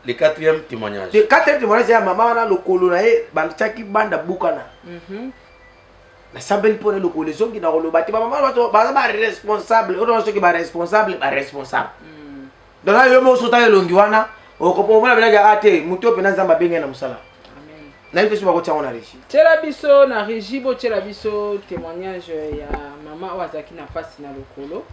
le 4e témoignage. Le 4e témoignage, c'est maman na le colonae, balchaki banda bukana. La sambel pone le coalition qui n'a pas le bâti. Maman, va responsable. On ceux qui va responsable, va responsable. Donc là, il y a un sautage longuiwana. On comprend pas la ate. Muto pena zamba benga na musala. Amen. Na il fait sur quoi on a réussi. Tchela biso na régibo tchela biso témoignage ya maman Wazaki na face na lokolo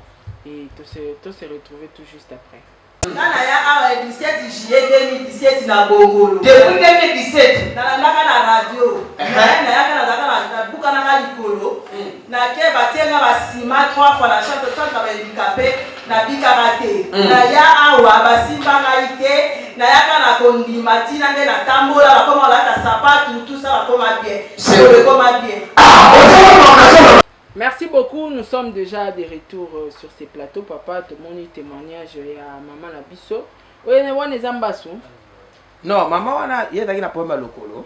et tout se retrouver tout juste après. Nana ya awa 17 juillet 2017 na Bongolo. Depuis 2017 na radio. Na ya buka na likolo. Na ke batenga basima 3 fois la chambre de ba handicapé na bikarate. Na ya awa basimba ngaite na ya kana kondima tina nge na tambola ba koma la ta sapatu tout ça va comme bien. C'est comme bien. Merci beaucoup, nous sommes déjà de retour sur ces plateaux. Papa, tout le monde témoignage à maman Nabiso. Oui, on est ambassou. Non, maman wana yenda kina poema lokolo.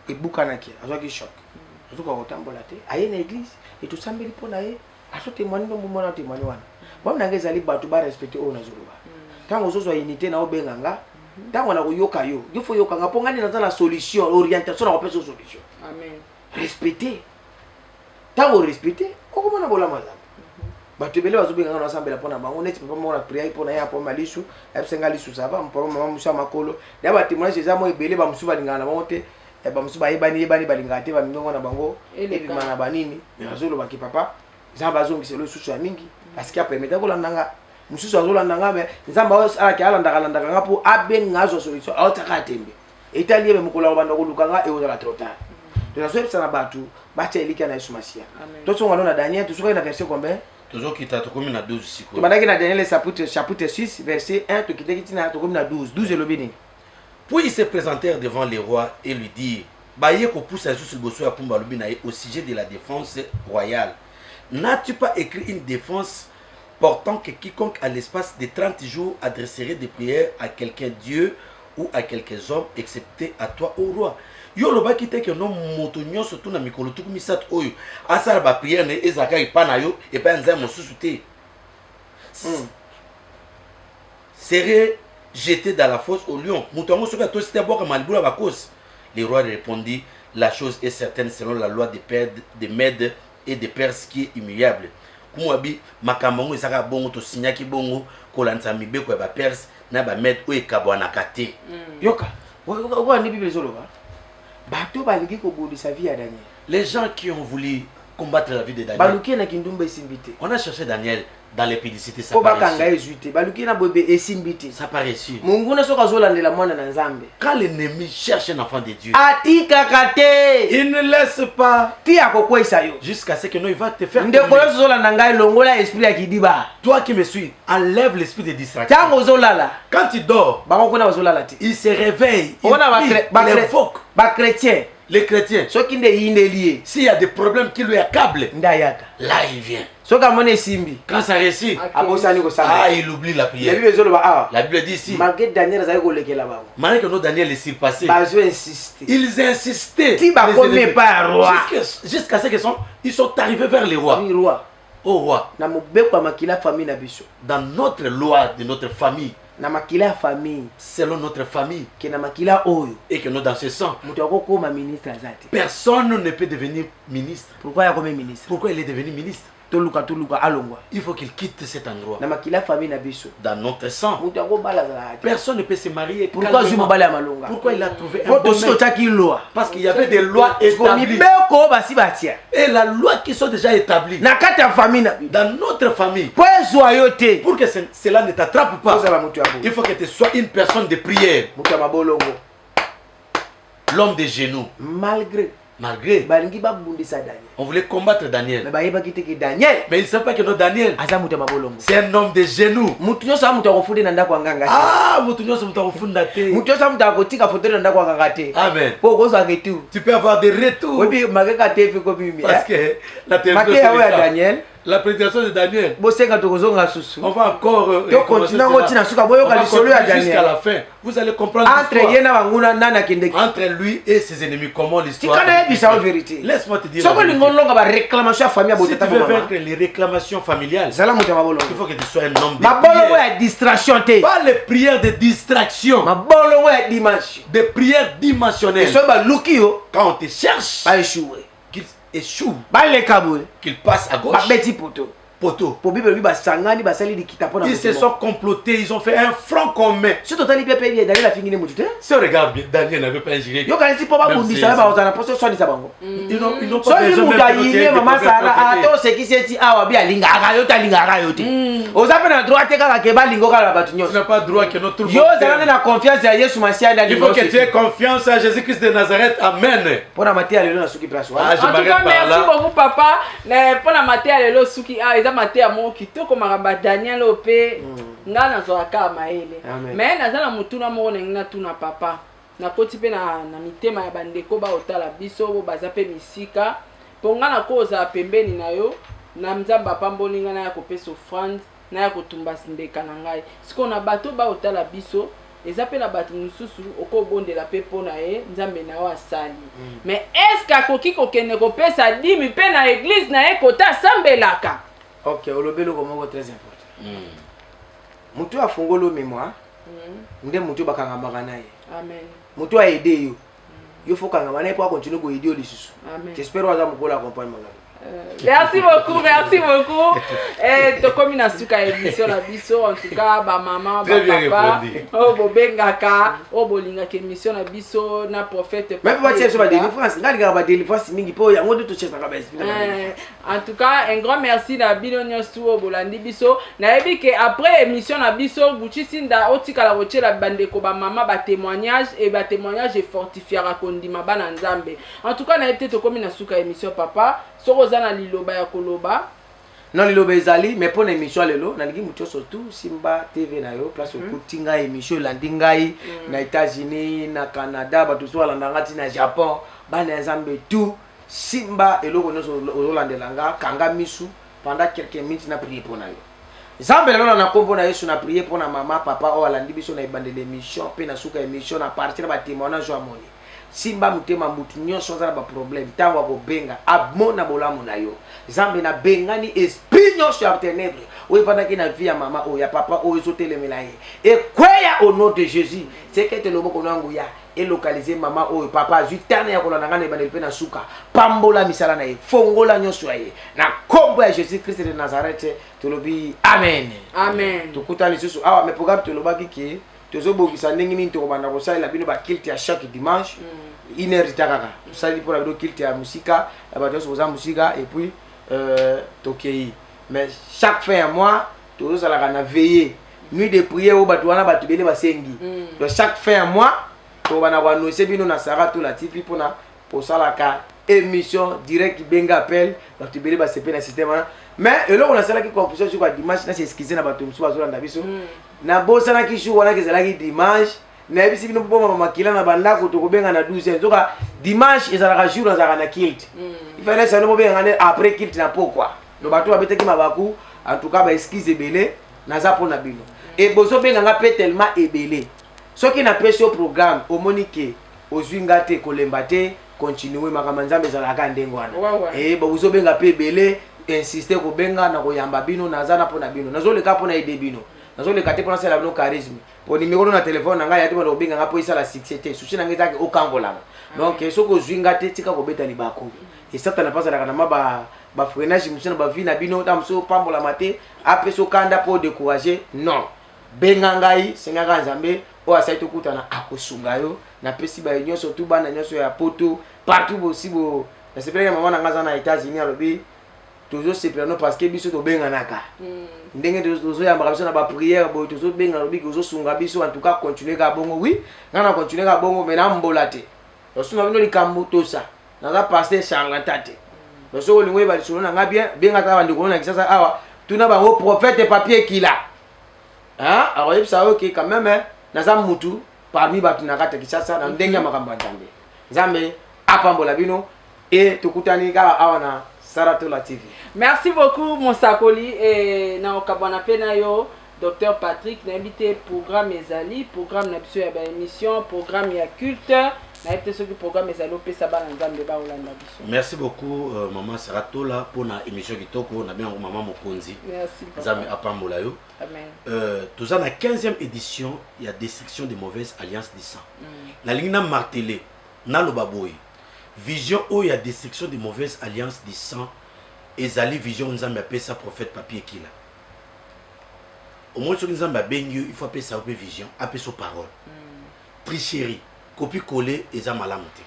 Et bukanaki, azaki choc. Azuka kotambola te, aye na église et tout sambeli pona ye. Aso témoigner no mona témoigner wana. Bam na ngeza li batu ba respecter o na zuluba. Tango zozo unité na obenganga. Tango na koyoka yo. Il faut yoka ngaponga ni na solution, orientation na kopesa solution. Amen. Respecter. Tango respecter, comment on a la mazam. Batu bele bazubenga na sambela pona bango net papa mona prier pona ya pona malisu, esenga lisu ça va, papa mama musa makolo. Ya ba témoignage za mo ebele ba musuba lingana bango te, ba musuba ebani balinga te ba mingo na bango, et puis mana banini, mais azolo ba ki papa, za bazongi selo susu ya mingi, parce qu'il a permis ko landanga, mususu azola ndanga me, nzamba ala ki ala ndanga ngapo abenga zo solution, autaka tembe. Italie be mukola banda ko lukanga e ozala trop tard. De la sorte ça na batu, bacha elika na Yesumasia. Toi on va na Daniel, tu sois na verset combien? Toujours qui t'a comme na 12 siko. Tu m'as dit na Daniel chapitre 6 verset 1 tu quitte qui na comme na 12 et le béni. Puis ils se présentèrent devant les rois et lui dirent Baye ko pousse sur le bosso ya pumba lobinaye au sujet de la défense royale. N'as-tu pas écrit une défense portant que quiconque à l'espace de 30 jours adresserait des prières à quelqu'un Dieu ou à quelques hommes excepté à toi au roi? Yo loba kite que non moto nyonso tuna mikolo tuku misat oyo asala ba prière ne ezaka ipana yo et pas nzai mosusu te serait jeté dans la fosse au lion. Mutongo soka to c'était boka malibula bakos. Le roi répondit la chose est certaine selon la loi des Mèdes et des Perses qui est immuable. Kumwabi makambo ezaka bongo to signaki bongo kolanza mibeko ya ba Perse na ba Mèdes o ekabwana kate. Yoka. Wa ni Bible zolo ba. Bato balingi ko bodisa vie à Daniel. Les gens qui ont voulu combattre la vie de Daniel. Baluki na kindumba esimbite. On a cherché Daniel dans les pédicités, ça Ko paraît bakanga sûr. ezuite. Baluki na bobe esimbite. Ça paraît sûr. Mungu na soka zolandela mwana na Nzambe. Quand l'ennemi cherche un enfant de Dieu, Atika kate. il ne laisse pas Ti akokwesa yo. jusqu'à ce que non, il va te faire Ndeko tomber. yo zolanda ngai longola esprit ya kidiba. Toi qui me suis, enlève l'esprit de distraction. Tango zolala. Quand tu dors, Bango kuna bazolala ti. il se réveille, il On a prie, il invoque ba chrétien. les chrétiens. Soki nde yinde lié. S'il y a des problèmes qui lui accablent, Ndayaka. là il vient. Soka mone simbi. Quand ça réussit, Abosani ko samba. ah, il oublie la La prière. Bible zolo ba ah. La Bible dit ici, Malgré Daniel azali ko lekela bango. malgré que nos Daniel est surpassé, Bazo insister. ils insistaient. Ti ba les komi ennemis, pa roi. jusqu'à ce qu'ils sont arrivés vers les rois. Oui roi. Au roi, Na mobeko makila famille na biso. dans notre loi de notre famille, Na makila famille. selon notre famille, Ke na makila oyo. et que nous dans ce sang, Mutu akokoma ministre azati. personne ne peut devenir ministre. Pourquoi ya comme ministre? Pourquoi il est devenu ministre? toluka alongwa. Il faut qu'il quitte cet endroit. Na makila famille na biso. Dans notre sang. Mutu ako bala za. Personne ne peut se marier. Pourquoi Zuma bala malonga? Pourquoi il a trouvé un bon loi? Parce qu'il y avait des lois établies. Et la loi qui sont déjà établies. Na kati ya famille na dans notre famille. Pour que cela ne t'attrape pas. Il faut que tu sois une personne de prière. L'homme des genoux. Malgré. On voulait combattre Daniel. Mais il ne sait pas que notre Daniel, c'est un homme de genoux. Ah, Amen. Tu peux avoir des retours. Parce que la télévision de Daniel, la prédication de Daniel, on va encore jusqu'à la fin. Vous allez comprendre entre lui et ses ennemis, comment l'histoire. Laisse-moi te dire si tu veux vaincre les réclamations familiales, il faut que tu sois un homme de prière. Pas les prières de distraction, des prières dimensionnelles. Quand on te cherche, qu'il échoue, qu'il passe à gauche, poteau. Ils se sont complotés, ils ont fait un front commun. Si on regarde bien, Daniel n'avait pas ingéré. Ils n'ont pas besoin pas droit que notre il faut que tu aies confiance à Jésus-Christ de Nazareth. Amen. En tout cas, merci beaucoup, papa. Pour la matière, maté mo kitoko maraba Daniel Opé nga na zoaka maele mais nazala mutuna mo na tuna papa na koti pe na mitema ya bandeko ba otala biso bo baza pe misika ponga na koza pembeni na yo na mzamba pambolinga na ya kopesa offrande na ya kotumba sindeka na ngai siko na bato ba otala biso ezape na bato mususu okobondela pe pona ye nzambe na wa sali mais est-ce qu'akoki kokene kopesa dimi pe na église na ye kota sambelaka. Ok, olobelo komoko très important. Mutu afungolo mémoire. Nde mutu bakangambaka naye. Amen. Mutu a aidé yo. Yo faut kangamba naye pour continuer ko aider lisusu. Amen. J'espère waza mukola accompagne manga. Merci beaucoup, merci beaucoup. Et to comme na suka émission la biso en tout cas ba maman ba papa o bo bengaka o bolinga ke émission la biso na prophète. Même pas tiens sur la délivrance, ngali ga ba délivrance mingi po yango de to chesa ka ba expliquer. En tout cas, un grand merci na bino nyosu o bolandi biso. Na yebi que après émission na biso Gucci Sinda otika la roche la bande ko ba maman ba témoignage et ba témoignage fortifiera kondima bana nzambe. En tout cas na yebi to comme na suka émission papa Sorozana liloba ya koloba. Non liloba ezali mais pour l'émission lelo nalingi mucho surtout Simba TV na yo place okutinga émission landingai na États-Unis na Canada bato so landanga na Japon bana nzambe tout Simba eloko noso olandelanga kanga misu pendant quelques minutes na prier pour na yo. Nzambe lelo na kombo na Yesu na prier pour na mama papa o alandi biso na ibandele émission pe na suka émission na partir ba témoignage wa moni. Simba mutema mutu nyonso za ba problème tango ko benga abona bolamu na yo Zambe na bengani esprit nyonso ya ténèbres o ivanda na vie ya mama o ya papa o ezotelemela ye et kweya au nom de Jésus c'est que te loboko nangu ya et localiser mama o papa jutana ya kolanda ngana ibandeli pe na suka pambola misala na ye fongola nyonso ye na kombo ya Jésus Christ de Nazareth tolobi amen amen tukutani susu awa me programme tolobaki ki tozobongisa ndenge nini tokobanda kosalela bino bakilte ya chaque dimanche une heure takaka tosali mpona bino kilte ya musika ya bato nyonso koza musika et puis tokei mais chaque fin ya mois tozozalaka na veillé nuit de prière oyo bato wana bato bele basengi donc chaque fin ya mois tokobanda koanonse bino na Sara to la TV mpona kosalaka émission direct benga appel bato bele basepe na système wana mais eloko nasalaki confusion sur dimanche na s'excuser na bato mosusu bazolanda biso na bosana ki jour wana kezalaki dimanche na ebisi bino mpo mama makila na bandako tokobenga na 12 zoka dimanche ezalaka jour nazalaka na kilt il fallait ça no bobenga après kilt na pourquoi no bato babetaki mabaku en tout cas ba excuse ebele naza pona bino et bozo benga nga pe tellement ebele soki na pesi au programme omonike ozwinga te kolemba te continuer makambo nzambe ezalaka ndenge wana et bozo benga pe ebele insister ko benga na koyamba bino naza na pona bino nazoleka pona ide bino nazoleka te pona sala bino charisme po numéro na téléphone nanga ya te bana obenga nga po isala succès susi nanga ezaki okambolanga donc soko zwinga te tika kobeta libako et ça na pasa na maba freinage monsieur na ba vie na bino ta monsieur pambola maté après so kanda pour décourager non benga ngai sengaka nzambe o asai to kutana akosunga yo na pesi ba nyonso tout bana nyonso ya poto partout possible na sepeleka maman na ngaza na États-Unis alobi toujours c'est plano parce que biso to benga naka ndenge tozo ya mbaka biso na ba prière boy tozo benga alobi ko zo sunga biso en tout cas continuer ka bongo oui ngana continuer ka bongo mais na mbola te osuna bino likambo to ça na passer changanta te so lingwe ba lisolo na ngabia benga ta bandi ko na kisasa awa tuna ba prophète papier kila hein alors ça OK quand même na za mutu parmi ba tunakata kisasa na ndenge makambo ntambe nzambe apambola bino et tukutani ka awa na Saratola TV. Merci beaucoup Monsakoli et na okabana pena yo Dr Patrick na invité programme ezali programme na biso ya ba émission programme ya culte na été ce programme ezali opesa bana nzambe ba olanda biso. Merci beaucoup maman Saratola pour na émission kitoko na bien maman Mokonzi. Merci. Nzambe apambola yo. Amen. Tous en la 15e édition, il y a destruction des mauvaises alliances du sang. La ligne na martelé na lobaboy. Vision où il y a destruction des mauvaises alliances du sang. Ezali vision nzambe appelle ça prophète papier qui là. Au moins sur nzambe benyo il faut appeler ça vision, appeler ça parole. Tricherie, copie coller eza malamuté.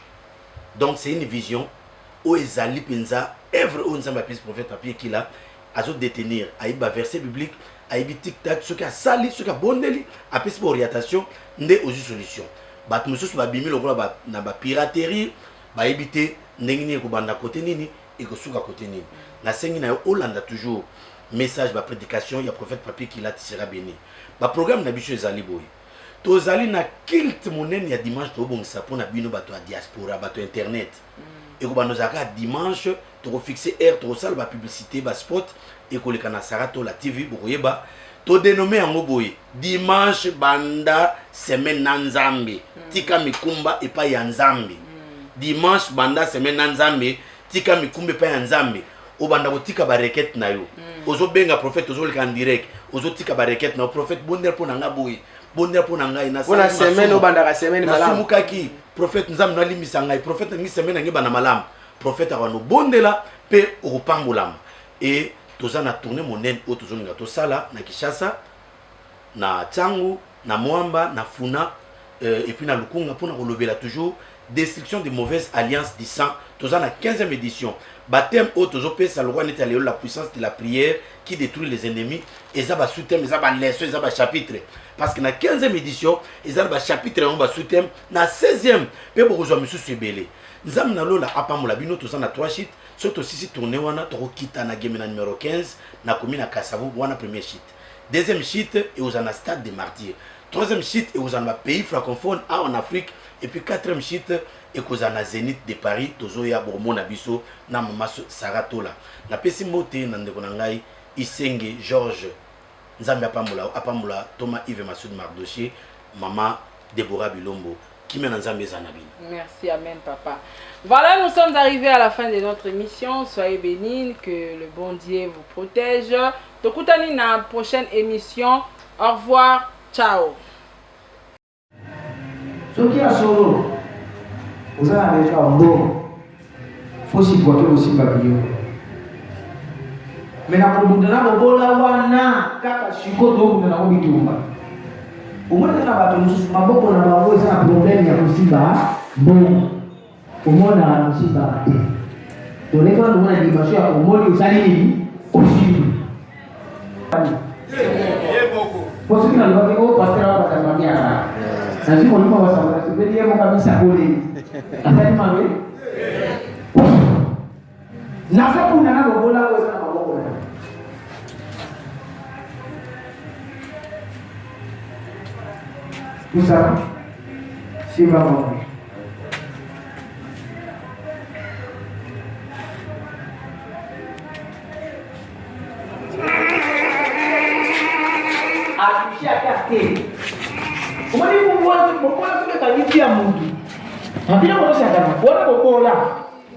Donc c'est une vision où ezali penza œuvre où nzambe appelle prophète papier qui là à se détenir, à y verset biblique, à y tic-tac, ce qui a sali, ce qui a bondeli, appelle ça orientation, ndé aux solutions. Bat monsieur sur babimi le gros na ba piraterie, ba éviter ndengini ko banda côté nini et ko suka côté nini. Na sengi na Hollande toujours message ba prédication, il y a prophète papier qui là sera béni. Ba programme na biso ezali boy. Tozali na kilt monene ya dimanche to bongisa pour na bino bato ya diaspora, bato internet. Et ko banozaka dimanche to fixer air to sala ba publicité ba spot et ko le kana Saratola TV boyeba to dénommer en boy. Dimanche banda semaine nanzambe. Tika mikumba et pas ya nzambe. Dimanche banda semaine nanzambe tika mikumba et pas ya nzambe. Obanda tika ba requête na yo. Ozo benga prophète ozo le kan direct. Ozo tika ba requête na prophète bonder pour nanga boy. Bonder pour nanga ina sa. Bona semaine obanda ka semaine malam. Sumukaki prophète nzambe na limisa ngai prophète ngi semaine ngi bana malam. Prophète avano bondela pe opambolam. Et toza na tourner monene o tozo nga to sala na Kishasa na Tsangu na Mwamba na Funa et puis na Lukunga pour na kolobela toujours destruction des mauvaises alliances du sang. Toza na 15e édition. Baptême au tozo pe sa loi net la puissance de la prière qui détruit les ennemis et ça va sous-thème ça va leçon ça va chapitre parce que na 15e édition et ça va chapitre on va sous-thème na 16e pe bo zo monsieur sebele nzam na lola apamola bino toza na 3 sheets surtout si tourner wana to kita na game na numéro 15 na commune à Kassavo wana premier sheet deuxième sheet et aux na stade des martyrs troisième sheet et aux na pays francophone en Afrique et puis quatrième sheet et kozana Zénith de Paris tozoya bormona biso na mama Saratola na pesi mote na ndeko na ngai Isenge Georges nzambe apamula Thomas Yves Massoud Mardoché maman Deborah Bilombo qui mène nzambe zanabi. Merci, amen papa. Voilà, nous sommes arrivés à la fin de notre émission. Soyez bénis, que le bon Dieu vous protège. Tokutani na prochaine émission. Au revoir, ciao. Uzana ameja ondo fosi kwa kile usimba biyo mena kubundana bobola wana kaka shiko dogo na obi tumba umona na watu nusu maboko na maboko sana problem ya kusimba mbona umona kusimba toleka ndo mwana dimasho ya umoni usali nini usimba fosi na lobaki o pastor hapa Tanzania na sisi mwalimu wa sababu sibeli yemo kabisa kule asante mawe na sababu na nabo bola kwa sana maboko na usa simba mama akishia kake umani kumbona kanitia mungu Habia mo sa kana bona bokola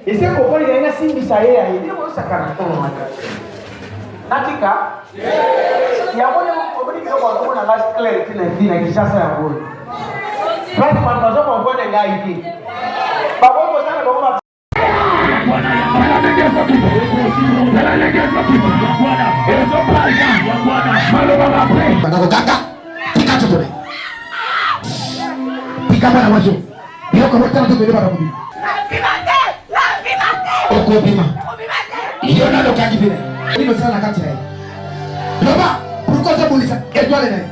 ese kokoli ga simbisa ye ya ile mo sa kana to mata natika ya bona obodi ko ko na last clear tile dina Kishasa ya bolo right man bazo ko ngone ga iti babo ko sana babo Banakokaka tika chotone tika bana wajo yoko motana to bele bana kubi okobima yona lo kangi vile nino sana kati naye baba pourquoi ça bolisa étoile naye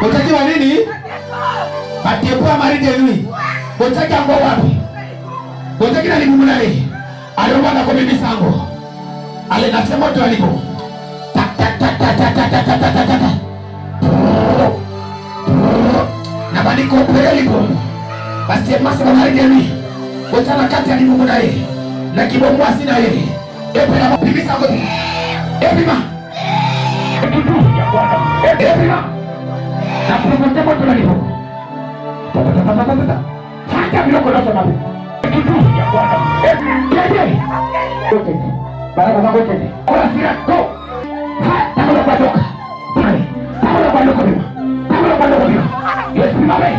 botaki wa nini batepo mari de nuit botaki ango wapi botaki na limumu naye aliomba na kobi misango ale na temo to alipo na bandiko pele lipo basi masa mari de nuit botana kati ya limumu naye na kibomu asina yeye epe na mapimisa ngo epima epima na promote moto na lipo hata biloko na sababu ya bwana epe baraka za kote kwa sira to tamalo kwa doka tamalo kwa doka bima tamalo kwa doka bima yes bima we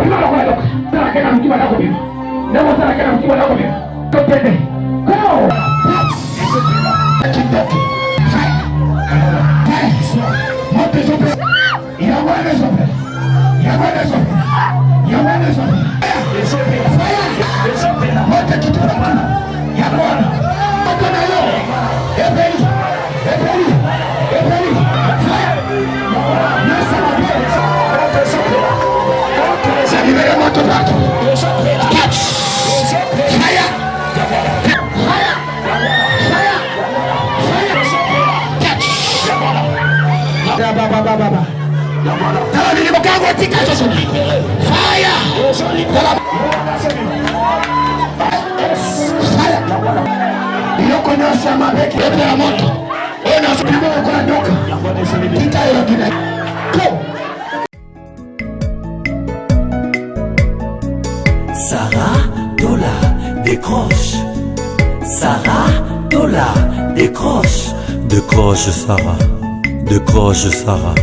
bima kwa doka tara kena mkiwa nako bima ndio tara kena mkiwa nako bima totende go kidoki moto sope ya bwana sope ya bwana sope ya bwana sope fire moto kidoki ya bwana moto na yo ebeli ebeli ebeli fire nasa mabele moto sope ça libère moto bato catch fire baba tala ni mokango tika soso fire fire yoko nyosha mabeki yote ya moto ona sipimo kwa ndoka tika yo kina go Sarah Dola décroche. Sarah Dola décroche. Décroche Sarah, décroche Sarah.